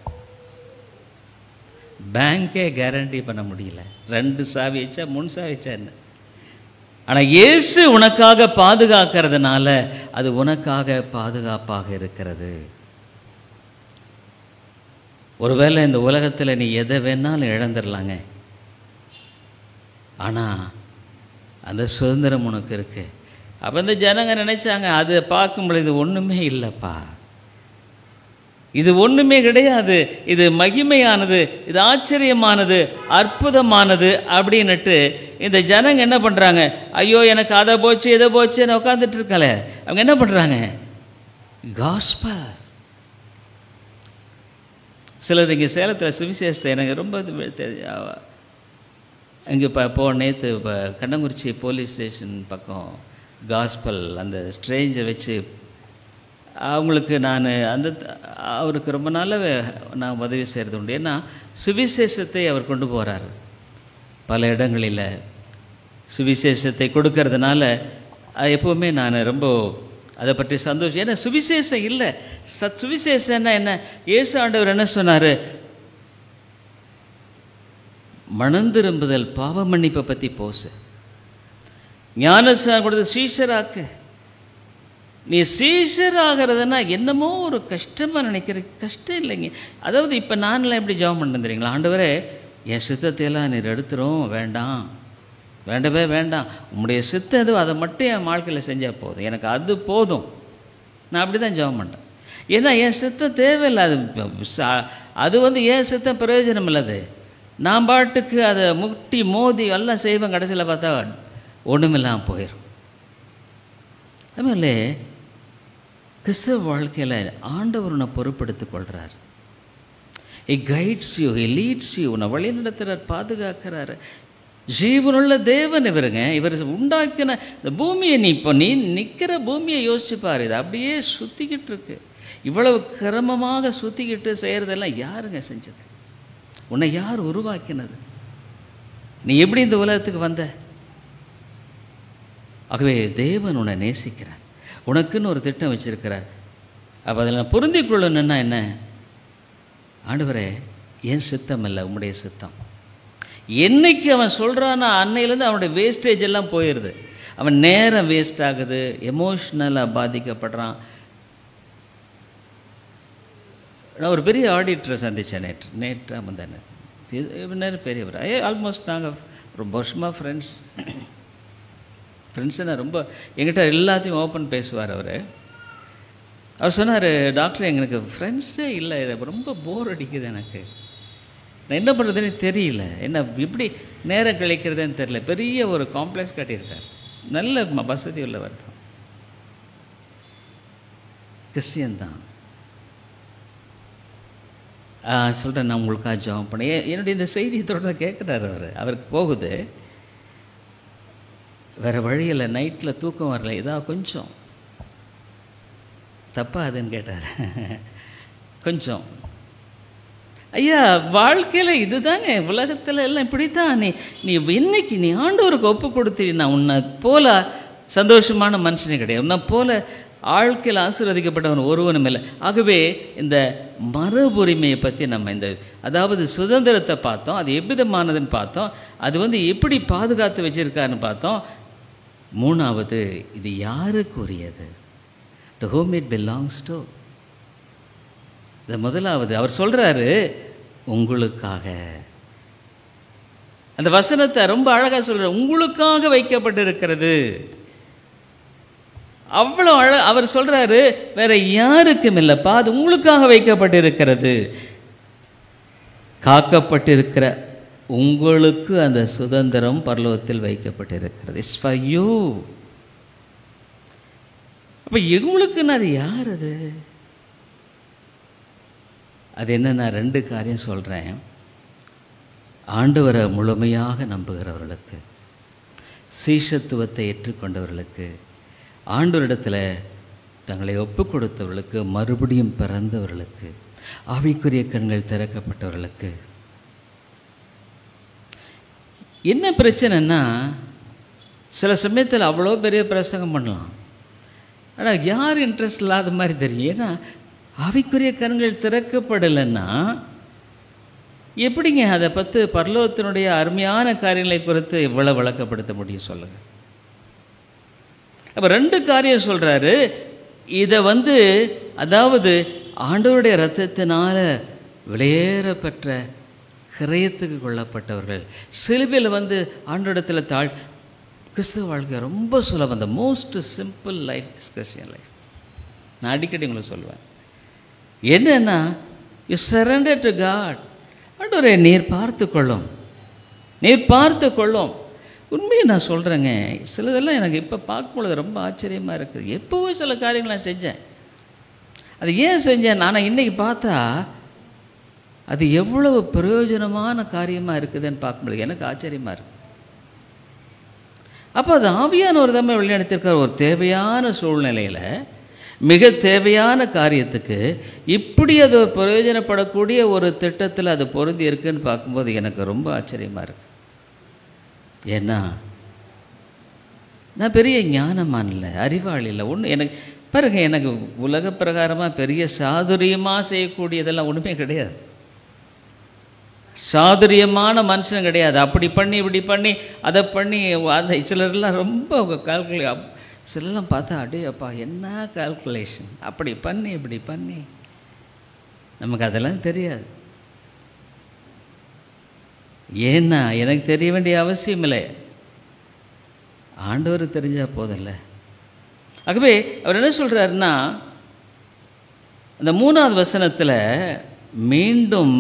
பேங்கே கேரண்டி பண்ண முடியல. 2 சாவி வச்சா 3 சாவி வச்சா என்ன? ஆனால் இயேசு உனக்காக பாதுகாக்கிறதுனால அது உனக்காக பாதுகாப்பாக இருக்கிறது. ஒருவேளை இந்த உலகத்தில் நீ எதை வேணாலும் இழந்துடலாங்க, ஆனால் அந்த சுதந்திரம் உனக்கு இருக்கு. அப்போ இந்த ஜனங்க நினைச்சாங்க, அதை பார்க்கும்போது இது ஒன்றுமே இல்லைப்பா, இது ஒன்றுமே கிடையாது, இது மகிமையானது, இது ஆச்சரியமானது, அற்புதமானது அப்படின்னுட்டு இந்த ஜனங்க என்ன பண்ணுறாங்க, ஐயோ எனக்கு அதை போச்சு இதை போச்சுன்னு உட்காந்துட்டு இருக்கல, அவங்க என்ன பண்ணுறாங்க, காஸ்பல். சிலர் இங்கே சேலத்தில் சுவிசேஷத்தை எனக்கு ரொம்ப இங்கே நேற்று இப்போ கண்ணங்குறிச்சி போலீஸ் ஸ்டேஷன் பக்கம் காஸ்பல் அந்த ஸ்ட்ரேஞ்சை வச்சு அவங்களுக்கு நான் அவருக்கு ரொம்ப நாளாக நான் உதவி செய்கிறது உண்டு. ஏன்னா சுவிசேஷத்தை அவர் கொண்டு போகிறார் பல இடங்களில். சுவிசேஷத்தை கொடுக்கறதுனால எப்போவுமே நான் ரொம்ப அதை பற்றி சந்தோஷம். ஏன்னா சுவிசேஷம் இல்லை, சுவிசேஷம்னா என்ன, இயேசு ஆண்டவர் என்ன சொன்னார், மனந்திரும்புதல் பாவ மன்னிப்பை பற்றி போசு, ஞானஸ்நானம் கொடுத்து சீஷராக்கு. நீ சீஷராகிறதுனா என்னமோ ஒரு கஷ்டமாக நினைக்கிற, கஷ்டம் இல்லைங்க. அதாவது இப்போ நானெல்லாம் எப்படி ஜெபம் பண்ண தெரியுங்களா, ஆண்டவரே என் சித்தத்தையெல்லாம் நீர் எடுத்துரும், வேண்டாம் வேண்டவே வேண்டாம், உம்முடைய சித்தம் எதுவும் அதை மட்டும் என் வாழ்க்கையில் செஞ்சால் போதும், எனக்கு அது போதும். நான் அப்படி தான் ஜெபம் பண்ணேன். ஏன்னா என் சித்தம் தேவையில்லை, அது என் சித்தம் பிரயோஜனம் இல்லது. நான் பாட்டுக்கு அதை முட்டி மோதி எல்லாம் செய்வேன், கடைசியில் பார்த்தா ஒன்றுமில்லாமல் போயிடும். அதுமாதிரி கிறிஸ்தவ வாழ்க்கையில் ஆண்டவர் உன்னை பொறுப்படுத்திக் கொள்கிறார். He guides you, He leads you, உன்னை வழி நடத்துகிறார், பாதுகாக்கிறார். ஜீவனுள்ள தேவன் இவருங்க. இவர் உண்டாக்கின இந்த பூமியை, நீ நிற்கிற பூமியை யோசிச்சுப்பார், இது அப்படியே சுற்றிக்கிட்டு இருக்கு. இவ்வளவு கிரமமாக சுற்றிக்கிட்டு செய்கிறதெல்லாம் யாருங்க செஞ்சது? உன்னை யார் உருவாக்கினது? நீ எப்படி இந்த உலகத்துக்கு வந்த? ஆகவே தேவன் உன்னை நேசிக்கிறார், உனக்குன்னு ஒரு திட்டம் வச்சிருக்கிறார். அப்போ அதில் நான் பொருந்தி கொள்ளணுன்னா என்ன, ஆண்டவரே என் சித்தம் இல்லை உம்முடைய சித்தம். என்னைக்கு அவன் சொல்கிறான்னா அன்னையிலேருந்து அவனுடைய வேஸ்டேஜ் எல்லாம் போயிடுது. அவன் நேரம் வேஸ்ட் ஆகுது, எமோஷ்னலாக பாதிக்கப்படுறான். நான் ஒரு பெரிய ஆடிட்டரை சந்தித்தேன் நேற்று முந்தானே, நேரம் பெரியவர், ஆல்மோஸ்ட் நாங்கள் ரொம்ப வருஷமாக ஃப்ரெண்ட்ஸு. நான் ரொம்ப என்கிட்ட எல்லாத்தையும் ஓப்பன் பேசுவார் அவர். அவர் சொன்னார், டாக்டர் எங்களுக்கு ஃப்ரெண்ட்ஸே இல்லை, ரொம்ப போர் அடிக்குது எனக்கு, நான் என்ன பண்ணுறதுன்னு தெரியல, என்ன இப்படி நேரம் கழிக்கிறதுன்னு தெரியல. பெரிய ஒரு காம்ப்ளெக்ஸ் கட்டியிருக்கார், நல்ல வசதி உள்ளவர் தான், கிறிஸ்டியன் தான். சொல்கிறேன், நான் உங்களுக்காக ஜெபம் பண்ணேன். என்னுடைய இந்த செய்தியை தொடர்ந்து கேட்குறாரு அவருக்கு போகுது, வேறு வழியில் நைட்டில் தூக்கம் வரல, இதாக கொஞ்சம் தப்பா அதுன்னு கேட்டார். கொஞ்சம் ஐயா, வாழ்க்கையில் இதுதாங்க, உலகத்தில் எல்லாம் இப்படித்தான். நீ இன்னைக்கு நீ ஆண்டவருக்கு ஒப்பு கொடுத்தீங்கன்னா உன்னை போல சந்தோஷமான மனுஷனே கிடையாது, உன்னை போல வாழ்க்கையில் ஆசீர்வதிக்கப்பட்டவன் ஒருவனும் இல்லை. ஆகவே இந்த மரபுரிமையை பற்றி நம்ம அதாவது சுதந்திரத்தை பார்த்தோம், அது எவ்விதமானதுன்னு பார்த்தோம், அது எப்படி பாதுகாத்து வச்சிருக்காருன்னு பார்த்தோம். மூணாவது, இது யாருக்கு உரியது, to whom it belongs to. இது முதலாவது அவர் சொல்கிறாரு, உங்களுக்காக. அந்த வசனத்தை ரொம்ப அழகாக சொல்கிறார், உங்களுக்காக வைக்கப்பட்டிருக்கிறது. அவ்வளோ அவர் சொல்கிறாரு, வேற யாருக்கும் இல்லைப்பா, அது உங்களுக்காக வைக்கப்பட்டிருக்கிறது. காக்கப்பட்டிருக்கிற உங்களுக்கு அந்த சுதந்திரம் பரலோகத்தில் வைக்கப்பட்டிருக்கிறது. It's for you. அப்போ எங்களுக்குன்னு அது யார்? அது என்ன, நான் ரெண்டு காரியம் சொல்கிறேன். ஆண்டவரை முழுமையாக நம்புகிறவர்களுக்கு, சீஷத்துவத்தை ஏற்றுக்கொண்டவர்களுக்கு, ஆண்டவரிடத்தில் தங்களை ஒப்பு கொடுத்தவர்களுக்கு, மறுபடியும் பிறந்தவர்களுக்கு, ஆவிக்குரிய கண்கள் திறக்கப்பட்டவர்களுக்கு. என்ன பிரச்சனைன்னா, சில சமயத்தில் அவ்வளோ பெரிய பிரசங்கம் பண்ணலாம், ஆனால் யார் இன்ட்ரெஸ்ட் இல்லாத மாதிரி தெரியும். ஏன்னா ஆவிக்குரிய கண்கள் திறக்கப்படலைன்னா எப்படிங்க அதை பற்றி பரலோகத்தினுடைய அருமையான காரியங்களை குறித்து இவ்வளோ விளக்கப்படுத்த முடியும் சொல்லுங்கள். அப்போ ரெண்டு காரியம் சொல்கிறாரு. இதை அதாவது ஆண்டவருடைய இரத்தத்தினால விலையேறப்பெற்ற கிரயத்துக்கு கொள்ளப்பட்டவர்கள், சிலுவையில் ஆண்டவரிடத்தில் கிறிஸ்தவ வாழ்க்கை ரொம்ப சுலபம். The most simple life is Christian life. நான் அடிக்கடி உங்களுக்கு சொல்லுவேன், என்னென்னா யூ சரண்டர் டு காட். ஆண்டவரே நீர் பார்த்து கொள்ளும், நீர் பார்த்து கொள்ளும். உண்மையை நான் சொல்கிறேங்க, சிலதெல்லாம் எனக்கு இப்போ பார்க்கும்பொழுது ரொம்ப ஆச்சரியமாக இருக்குது. எப்போவோ சில காரியங்கள் நான் செஞ்சேன். அது ஏன் செஞ்சேன், நான் இன்றைக்கி பார்த்தா அது எவ்வளவு பிரயோஜனமான காரியமாக இருக்குதுன்னு பார்க்கும்பொழுது எனக்கு ஆச்சரியமாக இருக்குது. அப்போ அது ஆவியானவர் தான் வழிநடத்திருக்கிற ஒரு தேவையான சூழ்நிலையில், மிக தேவையான காரியத்துக்கு இப்படி அது பிரயோஜனப்படக்கூடிய ஒரு திட்டத்தில் அது பொருந்தி இருக்குன்னு பார்க்கும்போது எனக்கு ரொம்ப ஆச்சரியமாக இருக்குது. ஏன்னா நான் பெரிய ஞானமான் இல்லை, அறிவாளி இல்லை, ஒன்று எனக்கு பாருங்க, எனக்கு உலக பிரகாரமாக பெரிய சாதுரியமாக செய்யக்கூடியதெல்லாம் ஒன்றுமே கிடையாது. சாதுரியமான மனுஷன் கிடையாது. அப்படி பண்ணி இப்படி பண்ணி அதை பண்ணி அந்த சிலர்லாம் ரொம்ப சிலர்லாம் பார்த்தா அடே அப்பா என்ன கால்குலேஷன், அப்படி பண்ணி இப்படி பண்ணி. நமக்கு அதெல்லாம் தெரியாது. ஏன்னா எனக்கு தெரிய வேண்டிய அவசியம் இல்லை, ஆண்டவர் தெரிஞ்சால் போதில்லை. ஆகவே அவர் என்ன சொல்கிறாருன்னா, அந்த 3வது வசனத்தில் மீண்டும்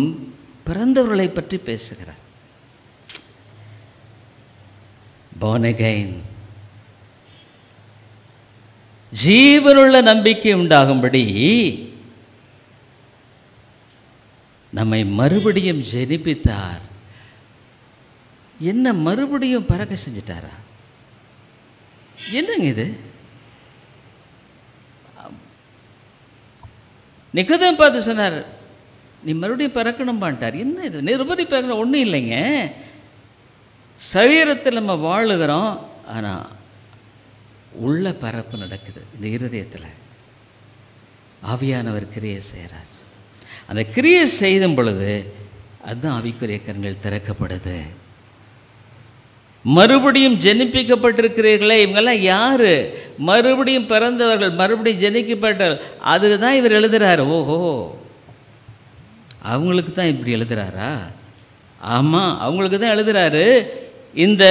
பிறந்தவர்களை பற்றி பேசுகிறார். born again, ஜீவனுள்ள நம்பிக்கை உண்டாகும்படி நம்மை மறுபடியும் ஜெனிப்பித்தார். என்ன மறுபடியும் பறக்க செஞ்சிட்டாரா? என்னங்க இது? நிக்கோதேம் பார்த்து சொன்னார், நீ மறுபடியும் பிறக்கணும்பான்ட்டார். என்ன இது? நிருபதி பிறக்கணும் ஒன்றும் இல்லைங்க. சரீரத்தில் நம்ம வாழுகிறோம், ஆனால் உள்ள பரப்பு நடக்குது. இந்த இருதயத்தில் ஆவியானவர் கிரியை செய்கிறார். அந்த கிரியை செய்யும் பொழுது அதுதான் ஆவிக்குரிய கண்கள் திறக்கப்படுது. மறுபடியும் ஜெனிப்பிக்கப்பட்டிருக்கிறீர்களே, இவங்கெல்லாம் யாரு? மறுபடியும் பிறந்தவர்கள், மறுபடியும் ஜெனிக்கப்பட்டவர்கள். அதுக்கு தான் இவர் எழுதுகிறார். ஓஹோ, அவங்களுக்கு தான் இப்படி எழுதுகிறாரா? ஆமாம், அவங்களுக்கு தான் எழுதுகிறாரு. இந்த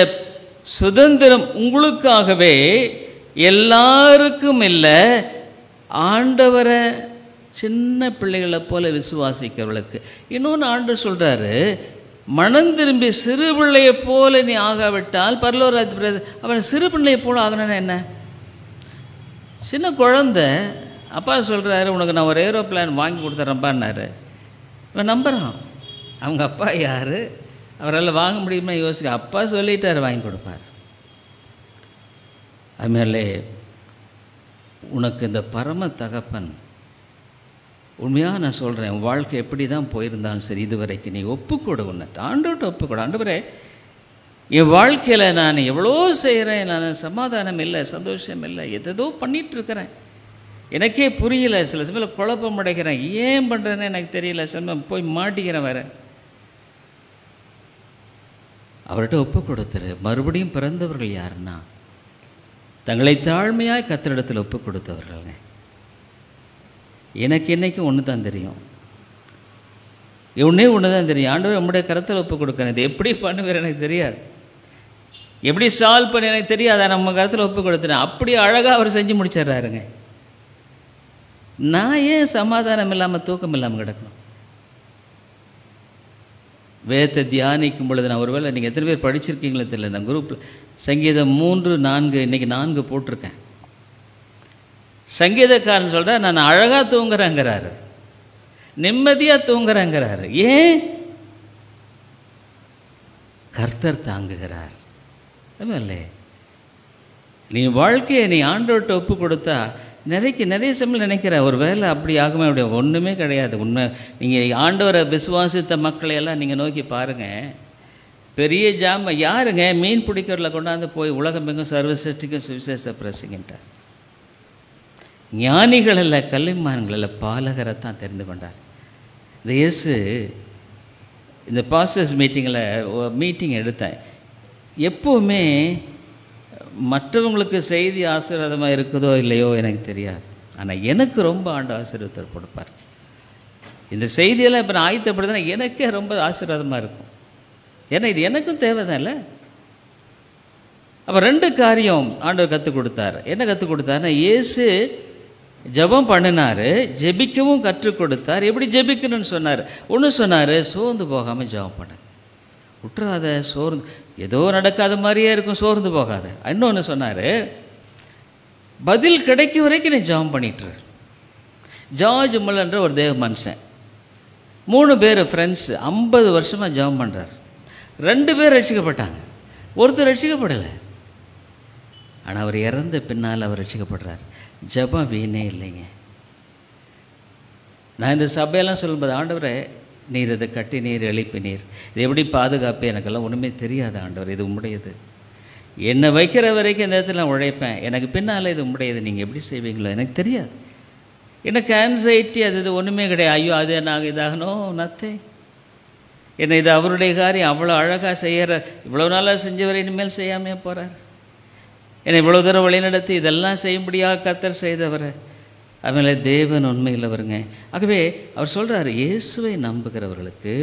சுதந்திரம் உங்களுக்காகவே, எல்லாருக்கும் இல்லை, ஆண்டவரை சின்ன பிள்ளைகளை போல விசுவாசிக்கிறவர்களுக்கு. இன்னொன்று ஆண்டவர் சொல்கிறாரு, மனம் திரும்பி சிறு பிள்ளையை போல நீ ஆகாவிட்டால் பரலோக அவன் சிறு பிள்ளையை போல ஆகணும்னா என்ன? சின்ன குழந்தை அப்பா சொல்கிறாரு, உனக்கு நான் ஒரு ஏரோப்ளான் வாங்கி கொடுத்துட்றேன்ப்பான்னாரு. இவன் நம்புகிறான். அவங்க அப்பா யார்? அவரால் வாங்க முடியுமா யோசிக்க. அப்பா சொல்லிட்டார் வாங்கி கொடுப்பார். அதுமாதிரிலே உனக்கு இந்த பரம தகப்பன், உண்மையாக நான் சொல்கிறேன், உன் வாழ்க்கை எப்படி தான் போயிருந்தாலும் சரி, இதுவரைக்கும் நீ ஒப்புக்கொடு, உன்னை ஆண்டவர்கிட்ட ஒப்புக்கொடு. ஆண்டவரே, என் வாழ்க்கையில் நான் எவ்வளோ செய்கிறேன், நான் சமாதானம் இல்லை, சந்தோஷம் இல்லை, எதோ பண்ணிகிட்ருக்கிறேன், எனக்கே புரியல, சில சமயம் குழப்பம் அடைக்கிறேன், ஏன் பண்ணுறேன்னு எனக்கு தெரியல, சில போய் மாட்டிக்கிறேன் வேறு. அவர்கிட்ட ஒப்பு கொடுத்துரு. மறுபடியும் பிறந்தவர்கள் யாருன்னா, தங்களை தாழ்மையாய் கர்த்தரிடத்தில் ஒப்பு கொடுத்தவர்கள்ங்க. எனக்கு என்றைக்கும் ஒன்று தான் தெரியும், ஒன்று தான் தெரியும். ஆண்டவர் நம்முடைய கருத்தில் ஒப்பு கொடுக்குறேன். இது எப்படி பண்ணுவேன் எனக்கு தெரியாது, எப்படி சால்வ் பண்ண எனக்கு தெரியாது, அதை நம்ம கருத்தில் ஒப்பு கொடுத்துறேன். அப்படி அழகாக அவர் செஞ்சு முடிச்சிடுறாருங்க. நான் ஏன் சமாதானம் இல்லாமல் தூக்கம் இல்லாமல் கிடக்கணும்? வேதத்தை தியானிக்கும் பொழுது நான் ஒருவேளை நீங்கள் எத்தனை பேர் படிச்சிருக்கீங்களே தெரியல, நான் குரூப்பில் சங்கீதம் 3-4 இன்றைக்கி 4 போட்டிருக்கேன். சங்கீதக்காரன் சொல்கிறார், நான் அழகாக தூங்குறேங்கிறாரு, நிம்மதியாக தூங்குறேங்கிறாரு. ஏன்? கர்த்தர் தாங்குகிறார். இல்லை, நீ வாழ்க்கையை நீ ஆண்டவர்கிட்ட ஒப்பு கொடுத்தா நிறைய சமயம் நினைக்கிற ஒரு வேலை அப்படி ஆகுமே, அப்படி ஒன்றுமே கிடையாது. உண்மை, நீங்கள் ஆண்டவரை விசுவாசித்த மக்களையெல்லாம் நீங்கள் நோக்கி பாருங்கள். பெரிய ஜாம யாருங்க மீன் பிடிக்கிறதுல கொண்டாந்து போய் உலகமெங்கும் சர்வசிருஷ்டிக்கும் சுவிசேஷ பிரசங்கிட்டார். ஞானிகள் அல்ல, கல்விமான்கள் அல்ல, பாலகரை தான் தெரிந்து கொண்டார். இந்த இயேசு இந்த பாஸ்டர்ஸ் மீட்டிங் எடுத்தேன். எப்போவுமே மற்றவங்களுக்கு செய்தி ஆசீர்வாதமாக இருக்குதோ இல்லையோ எனக்கு தெரியாது, ஆனால் எனக்கு ரொம்ப ஆண்டு ஆசீர்வாதத்தை கொடுப்பார். இந்த செய்தியெல்லாம் இப்போ நான் ஆயத்தப்படுதுன்னா எனக்கே ரொம்ப ஆசீர்வாதமாக இருக்கும். ஏன்னா இது எனக்கும் தேவைதான் இல்லை. அப்போ 2 காரியம் ஆண்டவர் கற்றுக் கொடுத்தார். என்ன கற்றுக் கொடுத்தாருன்னா, இயேசு ஜெபம் பண்ணினார், ஜெபிக்கவும் கற்றுக் கொடுத்தார். எப்படி ஜெபிக்கணும்னு சொன்னார். ஒன்று சொன்னார், சோர்ந்து போகாமல் ஜெபம் பண்ணு, விட்டுறாத, சோர்ந்து ஏதோ நடக்காத மாதிரியே இருக்கும், சோர்ந்து போகாத. இன்னொன்று சொன்னார், பதில் கிடைக்கும் வரைக்கும் நீ ஜெபம் பண்ணிட்டுரு. ஜார்ஜ் முல்லன்ற ஒரு தேவ மனுஷன், 3 பேர் ஃப்ரெண்ட்ஸு, 50 வருஷமாக ஜெபம் பண்ணுறார். 2 பேர் ரட்சிக்கப்பட்டாங்க, ஒருத்தர் ரட்சிக்கப்படலை. ஆனால் அவர் இறந்த பின்னால் அவர் ரட்சிக்கப்படுறார். ஜெபம் வீணே இல்லைங்க. நான் இந்த சபையெல்லாம் சொல்லும்போது, ஆண்டவரே நீர் இதை கட்டி நீர் எழுப்பி நீர் இது எப்படி பாதுகாப்பு, எனக்கெல்லாம் ஒன்றுமே தெரியாது ஆண்டவர், இது உம்முடையது. என்னை வைக்கிற வரைக்கும் இந்த இடத்துல நான் உழைப்பேன், எனக்கு பின்னால் இது உம்முடையது, நீங்கள் எப்படி செய்வீங்களோ எனக்கு தெரியாது. எனக்கு ஆன்சைட்டி அது இது ஒன்றுமே கிடையாது. ஐயோ அது நாங்கள் இதாகணும் நத்தே, என்னை இது அவருடைய காரியம், அவ்வளோ அழகாக செய்கிற, இவ்வளோ நாளாக செஞ்சவர் இனிமேல் செய்யாமே போகிறார், என்னை இவ்வளோ தூரம் வழிநடத்தி இதெல்லாம் செய்யும்படியாக கர்த்தர் செய்தவர். அதனால தேவன் உண்மையில் வருங்க. ஆகவே அவர் சொல்கிறார், இயேசுவை நம்புகிறவர்களுக்கு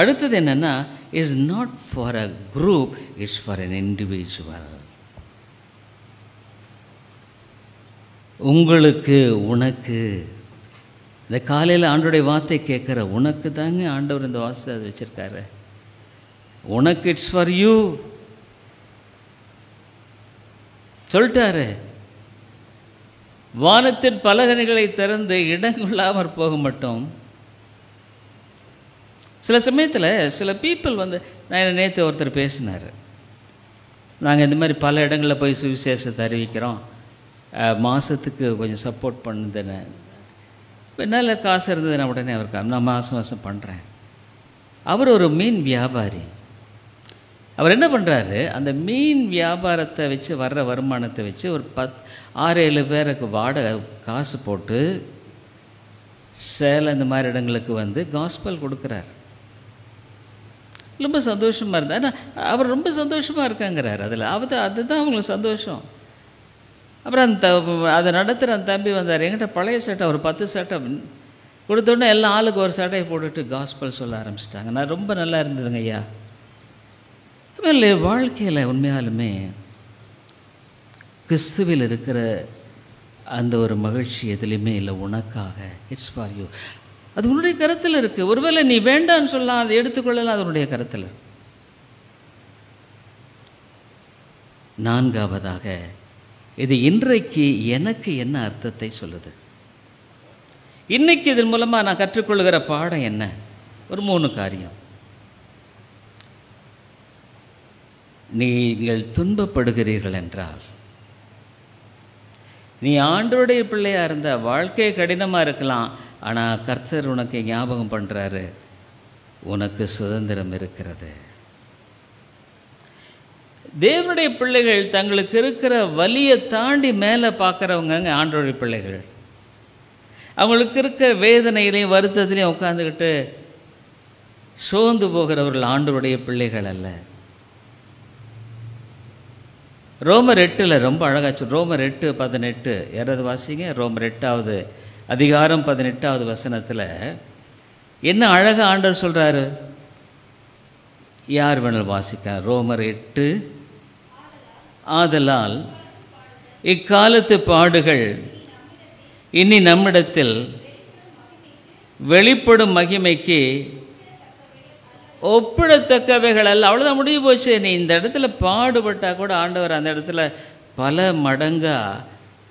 அடுத்தது என்னென்னா, is not for a group, it's for an individual. உங்களுக்கு, உனக்கு, இந்த காலையில் ஆண்டவருடைய வார்த்தை கேட்குற உனக்கு தாங்க ஆண்டவர் இந்த வார்த்தை அது வச்சுருக்காரு. உனக்கு இட்ஸ் ஃபார் யூ சொல்லிட்டாரு. வானத்தின் பலகணிகளை திறந்து இடங்கொள்ளாமற் போக மட்டும். சில சமயத்தில் சில பீப்புள் நான் நேற்று ஒருத்தர் பேசினார், நாங்கள் இந்த மாதிரி பல இடங்களில் போய் சுவிசேஷத்தை அறிவிக்கிறோம், மாதத்துக்கு கொஞ்சம் சப்போர்ட் பண்ணுதுன்னு. என்னால் காசு இருந்ததுன்னா உடனே அவருக்கு நான் மாதம் மாதம் பண்ணுறேன். அவர் ஒரு மீன் வியாபாரி. அவர் என்ன பண்ணுறாரு, அந்த மீன் வியாபாரத்தை வச்சு வர்ற வருமானத்தை வச்சு ஒரு 6-7 பேருக்கு வாடகை காசு போட்டு சேலம் இந்த மாதிரி இடங்களுக்கு காஸ்பல் கொடுக்குறார். ரொம்ப சந்தோஷமாக இருந்தார். ஆனால் அவர் ரொம்ப சந்தோஷமாக இருக்காங்கிறார் அதில். அதுதான் அவங்களுக்கு சந்தோஷம். அப்புறம் அதை நடத்துகிற அந்த தம்பி வந்தார், என்கிட்ட பழைய சட்டை ஒரு 10 சட்டை கொடுத்தோடனே எல்லாம் ஆளுக்கு ஒரு சட்டையை போட்டுட்டு காஸ்பல் சொல்ல ஆரம்பிச்சிட்டாங்க. நான் ரொம்ப நல்லா இருந்ததுங்க ஐயா. அதுமாதிரி வாழ்க்கையில் உண்மையாலுமே கிறிஸ்துவில் இருக்கிற அந்த ஒரு மகிழ்ச்சி எதுலேயுமே இல்லை. உனக்காக, இட்ஸ் ஃபார் யூ. அது உன்னுடைய கருத்தில் இருக்குது. ஒருவேளை நீ வேண்டான்னு சொல்லலாம், அதை எடுத்துக்கொள்ளலாம், அது உன்னுடைய கருத்தில். 4வதாக, இது இன்றைக்கு எனக்கு என்ன அர்த்தத்தை சொல்லுது, இன்னைக்கு இதன் மூலமாக நான் கற்றுக்கொள்கிற பாடம் என்ன? ஒரு 3 காரியம். நீங்கள் துன்பப்படுகிறீர்கள் என்றால், நீ ஆண்டவருடைய பிள்ளையாக இருந்தால் வாழ்க்கை கடினமாக இருக்கலாம், ஆனால் கர்த்தர் உனக்கு ஞாபகம் பண்ணுறாரு, உனக்கு சுதந்திரம் இருக்கிறது. தேவனுடைய பிள்ளைகள் தங்களுக்கு இருக்கிற வலியை தாண்டி மேலே பார்க்குறவங்க ஆண்டவருடைய பிள்ளைகள். அவங்களுக்கு இருக்கிற வேதனையிலையும் வருத்தத்திலையும் உட்காந்துக்கிட்டு சோர்ந்து போகிறவர்கள் ஆண்டவருடைய பிள்ளைகள் அல்ல. ரோமர் 8 ரொம்ப அழகாச்சு. ரோமர் 8:18 யாராவது வாசிங்க. ரோமர் 8வது அதிகாரம் 18வது வசனத்தில் என்ன அழகாக ஆண்டவர் சொல்கிறாரு, யார் வேணாலும் வாசிக்க. ரோமர் 8, ஆதலால் இக்காலத்து பாடுகள் இனி நம்மிடத்தில் வெளிப்படும் மகிமைக்கு ஒப்பிடத்தக்கவைகள் அல்ல. அவ்வளோதான், முடிவு போச்சு. நீ இந்த இடத்துல பாடுபட்டால் கூட ஆண்டவர் அந்த இடத்துல பல மடங்கா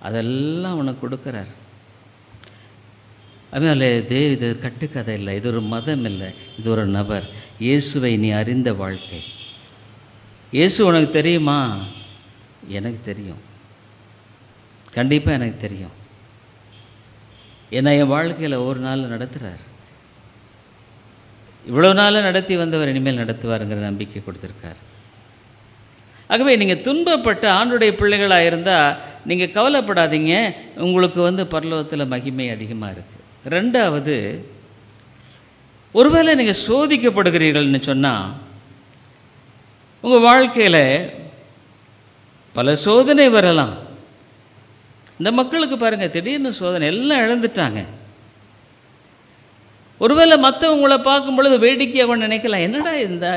அதெல்லாம் உனக்கு கொடுக்குறார். அதனால இது கட்டுக்கதை இல்லை, இது ஒரு மதம் இல்லை, இது ஒரு நபர். இயேசுவை நீ அறிந்த வாழ்க்கை. இயேசு உனக்கு தெரியுமா? எனக்கு தெரியும், கண்டிப்பாக எனக்கு தெரியும். என்னை என் வாழ்க்கையில் ஒரு நாள் நடத்துகிறார். இவ்வளோ நாள் நடத்தி வந்தவர் இனிமேல் நடத்துவாருங்கிற நம்பிக்கை கொடுத்துருக்கார். ஆகவே நீங்கள் துன்பப்பட்ட ஆண்டுடைய பிள்ளைகளாக இருந்தால் நீங்கள் கவலைப்படாதீங்க, உங்களுக்கு பரலோகத்தில் மகிமை அதிகமாக இருக்குது. 2வது, ஒருவேளை நீங்கள் சோதிக்கப்படுகிறீர்கள்னு சொன்னால் உங்கள் வாழ்க்கையில் பல சோதனை வரலாம். இந்த மக்களுக்கு பாருங்கள், திடீர்னு சோதனை, எல்லாம் இழந்துட்டாங்க. ஒருவேளை மற்றவங்களை பார்க்கும் பொழுது வேடிக்கையாக நினைக்கலாம், என்னடா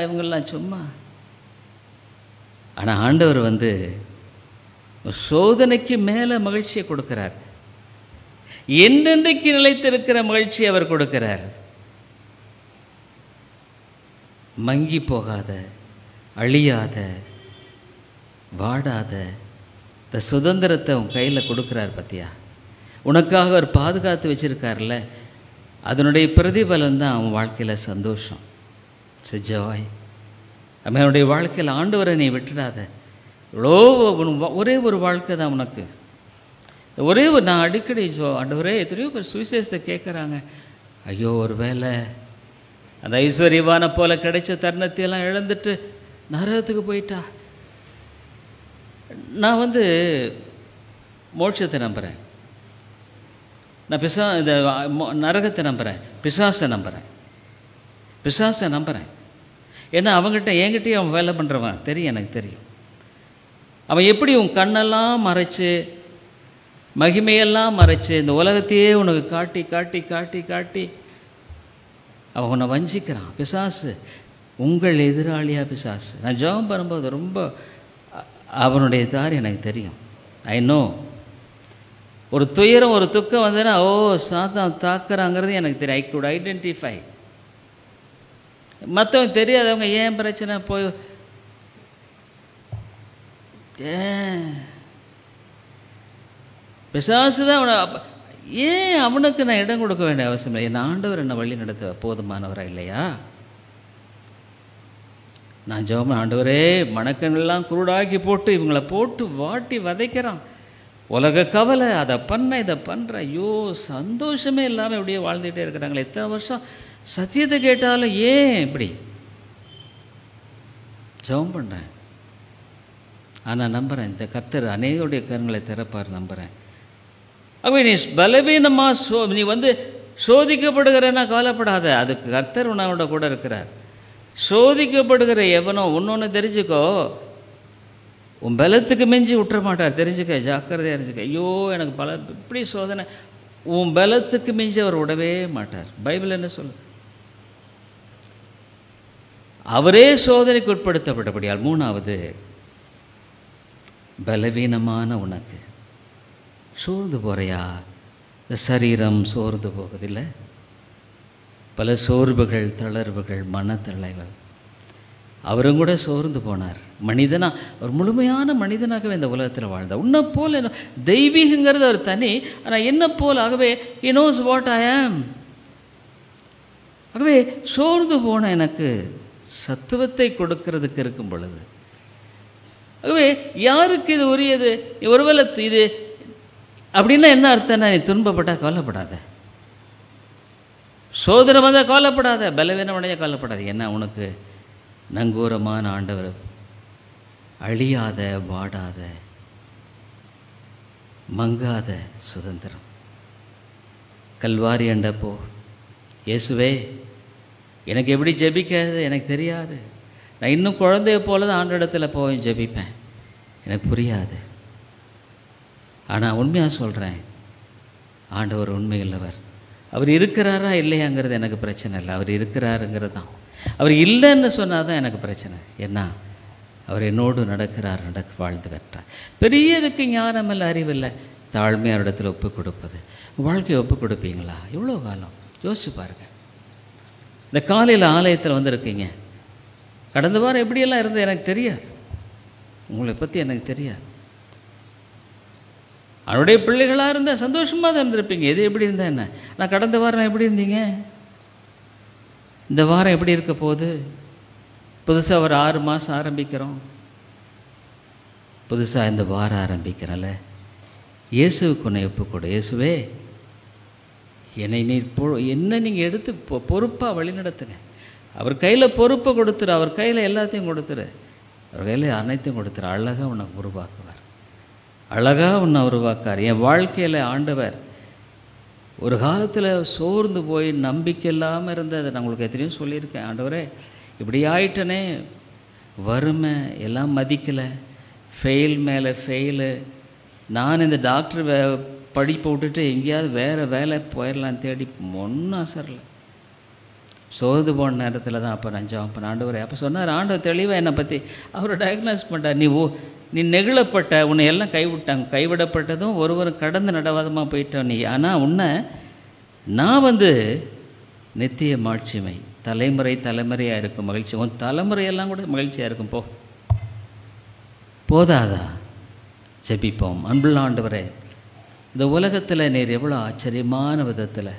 இவங்கெல்லாம் சும்மா ஆனால் ஆண்டவர் சோதனைக்கு மேலே மகிழ்ச்சியை கொடுக்கிறார். என்றென்றைக்கு நிலைத்திருக்கிற மகிழ்ச்சி அவர் கொடுக்கிறார். மங்கி போகாத, அழியாத, வாடாத இந்த சுதந்திரத்தை உன் கையில் கொடுக்குறார். பத்தியா, உனக்காக அவர் பாதுகாத்து வச்சுருக்கார்ல, அதனுடைய பிரதிபலன் தான் அவன் வாழ்க்கையில் சந்தோஷம். ஜாய். அவனுடைய வாழ்க்கையில் ஆண்டவரை நீ விட்டுடாத. இவ்வளோ ஒரே ஒரு வாழ்க்கை தான் உனக்கு. ஒரே ஒரு நான் அடிக்கடி ஆண்டவரே எத்தனையோ பேர் சுவிசேஷத்தை கேட்குறாங்க. ஐயோ, ஒரு வேளை அந்த ஐஸ்வர்யவான போல கிடைச்ச தருணத்தையெல்லாம் இழந்துட்டு நரகத்துக்கு போயிட்டா. நான் மோட்சத்தை நம்புகிறேன். நான் இந்த நரகத்தை நம்புகிறேன், பிசாசை நம்புகிறேன். ஏன்னா அவங்ககிட்ட என்கிட்டயே அவன் வேலை பண்ணுறவன் தெரியும், எனக்கு தெரியும். அவன் எப்படி உன் கண்ணெல்லாம் மறைச்சு, மகிமையெல்லாம் மறைச்சு, இந்த உலகத்தையே உனக்கு காட்டி காட்டி காட்டி காட்டி அவன் உன்னை வஞ்சிக்கிறான். பிசாசு உங்கள் எதிராளியாக பிசாசு. நான் ஜெபம் பண்ணும்போது ரொம்ப அவனுடைய தாரி எனக்கு தெரியும். I know. ஒரு துயரம், ஒரு துக்கம் வந்ததுன்னா, ஓ சாத்தான் தாக்குறாங்கிறது எனக்கு தெரியும். I could identify. மற்றவங்க தெரியாதவங்க ஏன் பிரச்சனை போய் பிசாசு தான் அவனை. ஏன் அவனுக்கு நான் இடம் கொடுக்க வேண்டிய அவசியம் இல்லை? என் ஆண்டவர் என்னை வழி நடத்த போதுமானவராக இல்லையா? நான் ஜெபம், ஆண்டவரே மணக்கண்ணெல்லாம் குருடாக்கி போட்டு இவங்களை போட்டு வாட்டி வதைக்கிறான். உலக கவலை, அதை பண்ண இதை பண்ணுற. ஐயோ, சந்தோஷமே இல்லாமல் இப்படியே வாழ்ந்துகிட்டே இருக்கிறாங்களே. எத்தனை வருஷம் சத்தியத்தை கேட்டாலும் ஏன் இப்படி? ஜெபம் பண்ணுறேன். ஆனால் நம்புகிறேன், இந்த கர்த்தர் அநேகருடைய கரங்களை திறப்பார் நம்புகிறேன். அப்போ நீ பலவீனமாக நீ சோதிக்கப்படுகிறன்னா கவலைப்படாத. அதுக்கு கர்த்தர் உன்னோட கூட இருக்கிறார். சோதிக்கப்படுகிற எவனோ ஒன்று தெரிஞ்சுக்கோ, உன் பலத்துக்கு மிஞ்சி விட்டுற மாட்டார். தெரிஞ்சுக்க, ஜாக்கிரதையாக இருந்துக்க. ஐயோ எனக்கு இப்படி சோதனை, உன் பலத்துக்கு மிஞ்சி அவர் விடவே மாட்டார். பைபிள் என்ன சொல்லுது? அவரே சோதனைக்கு உட்படுத்தப்பட்டபடியால். மூணாவது, பலவீனமான உனக்கு சோர்ந்து போகிறையா? இந்த சரீரம் சோர்ந்து போகுதில்லை? பல சோர்வுகள், தளர்வுகள், மனத்தளைகள். அவரும் கூட சோர்ந்து போனார். மனிதனா, ஒரு முழுமையான மனிதனாகவே இந்த உலகத்தில் வாழ்ந்தார். உன்னை போல் தெய்வீகங்கிறது ஒரு தனி. ஆனால் என்ன போல் ஆகவே he knows what I am. ஆகவே சோர்ந்து போன எனக்கு சத்துவத்தை கொடுக்கறதுக்கு இருக்கும் பொழுது, ஆகவே யாருக்கு இது உரியது? ஒருவேளை இது அப்படின்னா என்ன அர்த்தம்னா, நீ துன்பப்பட்டால் கவலைப்படாத, சோதனை வந்தால் கவலைப்படாத, பலவீனமடைய கவலைப்படாது. என்ன, உனக்கு நங்கூரமான ஆண்டவர், அழியாத, வாடாத, மங்காத சுதந்திரம். கல்வாரி அண்டப்போ, இயேசுவே எனக்கு எப்படி ஜெபிக்காது எனக்கு தெரியாது. நான் இன்னும் குழந்தைய போல தான் ஆண்டவரிடத்தில் போய் ஜெபிப்பேன். எனக்கு புரியாது. ஆனால் உண்மையாக சொல்கிறேன், ஆண்டவர் உண்மை இல்லவர். அவர் இருக்கிறாரா இல்லையாங்கிறது எனக்கு பிரச்சனை இல்லை. அவர் இருக்கிறாருங்கிறது தான். அவர் இல்லைன்னு சொன்னால் தான் எனக்கு பிரச்சனை. ஏன்னா அவர் என்னோடு நடக்கிறார், வாழ்ந்து கற்றார். பெரியதுக்கு ஞானம் இல்லை, அறிவில்லை. தாழ்மையாக இடத்துல ஒப்பு கொடுப்பது. வாழ்க்கையை ஒப்பு கொடுப்பீங்களா? எவ்வளோ காலம் யோசிச்சு பாருங்கள். இந்த காலையில் ஆலயத்தில் வந்திருக்கீங்க. கடந்த வாரம் எப்படியெல்லாம் இருந்தது எனக்கு தெரியாது. உங்களை பற்றி எனக்கு தெரியாது. அவருடைய பிள்ளைகளாக இருந்தால் சந்தோஷமாக தான் இருந்திருப்பீங்க. எது எப்படி இருந்தால் என்ன? நான் கடந்த வாரம் எப்படி இருந்தீங்க? இந்த வாரம் எப்படி இருக்க போகுது? புதுசாக ஒரு 6 மாதம் ஆரம்பிக்கிறோம். புதுசாக இந்த வாரம் ஆரம்பிக்கிறனால இயேசுவுக்கு உன்னை ஒப்புக்கொடு. இயேசுவே, என்னை நீ என்ன நீங்கள் எடுத்து பொறுப்பாக வழிநடத்துங்க. அவர் கையில் பொறுப்பை கொடுத்துரு. அவர் கையில் எல்லாத்தையும் கொடுத்துரு. அவர் கையில் அனைத்தையும் கொடுத்துரு. அழகாக உன்னை உருவாக்குவார். அழகாக உன்னை உருவாக்கார். என் வாழ்க்கையில் ஆண்டவர் ஒரு காலத்தில் சோர்ந்து போய் நம்பிக்கை இல்லாமல் இருந்ததை நான் உங்களுக்கு எத்தனையும் சொல்லியிருக்கேன். ஆண்டவரே, இப்படி ஆயிட்டனே, வறுமை எல்லாம் மதிக்கலை, ஃபெயில் மேலே ஃபெயிலு. நான் இந்த டாக்டர் படிப்பை விட்டுட்டு எங்கேயாவது வேறு வேலை போயிடலாம் தேடி ஒன்றும் அசரலை. சோர்ந்து போன நேரத்தில் தான் அப்போ நான் ஜெபம் பண்ண ஆண்டவரே. அப்போ சொன்னார் ஆண்டவர் தெளிவாக என்னை பற்றி அவர் டயக்னோஸ் பண்ணிட்டார். நீ நெகிழப்பட்ட, உன்னை எல்லாம் கைவிட்டாங்க, கைவிடப்பட்டதும் ஒருவரும் கடந்து நடவாதமாக போயிட்டோம் நீ. ஆனால் உன்னை நான் நித்திய மாட்சிமை, தலைமுறையாக இருக்கும் மகிழ்ச்சி, உன் தலைமுறையெல்லாம் கூட மகிழ்ச்சியாக இருக்கும். போதாதா? ஜெபிப்போம். அன்புள்ள ஆண்டவரே, இந்த உலகத்தில் நீர் எவ்வளோ ஆச்சரியமான விதத்தில்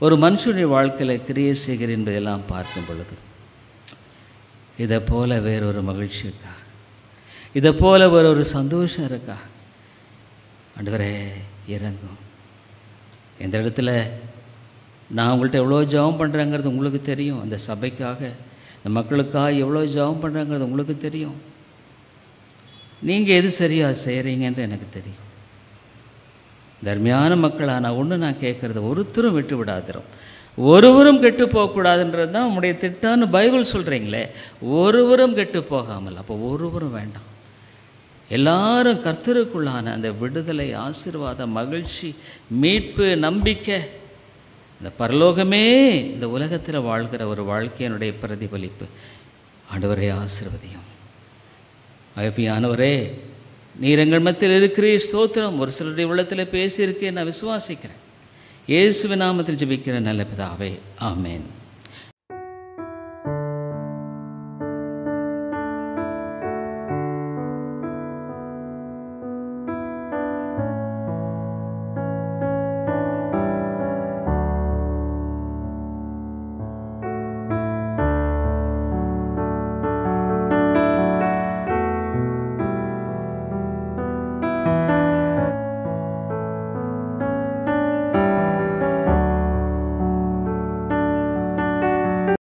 ஒரு மனுஷனுடைய வாழ்க்கையில் கிரியை செய்கிறீர் என்பதெல்லாம் பார்க்கும் பொழுது இதை போல வேறொரு மகிழ்ச்சி இருக்கா? இதை போல ஒரு சந்தோஷம் இருக்கா? ஆண்டவரே இறங்கும். இந்த இடத்துல நான் உங்கள்கிட்ட எவ்வளோ ஜெபம் பண்ணுறேங்கிறது உங்களுக்கு தெரியும். அந்த சபைக்காக, இந்த மக்களுக்காக எவ்வளோ ஜெபம் பண்ணுறேங்கிறது உங்களுக்கு தெரியும். நீங்கள் எது சரியா செய்கிறீங்கன்னு எனக்கு தெரியும். தர்மியான மக்களாக நான் கேட்குறது, ஒருத்தரும் விட்டு விடாதிரும், ஒருவரும் கெட்டு போகக்கூடாதுன்றது தான் உங்களுடைய திட்டம்னு பைபிள் சொல்கிறீங்களே. ஒருவரும் கெட்டு போகாமல், அப்போ ஒருவரும் வேண்டாம். எல்லாரும் கர்த்தருக்குள்ளான அந்த விடுதலை, ஆசீர்வாதம், மகிழ்ச்சி, மீட்பு, நம்பிக்கை, இந்த பரலோகமே இந்த உலகத்தில் வாழ்கிற ஒரு வாழ்க்கையினுடைய பிரதிபலிப்பு. ஆண்டவரே ஆசீர்வதியும். ஆண்டவரே, நீர் எங்கள் மத்தியில் இருக்கிறீர், ஸ்தோத்திரம். ஒரு சிலருடைய உள்ளத்தில் பேசியிருக்கேன், நான் விசுவாசிக்கிறேன். இயேசுவின் நாமத்தில் ஜெபிக்கிற நல்ல பிதாவே, ஆமென்.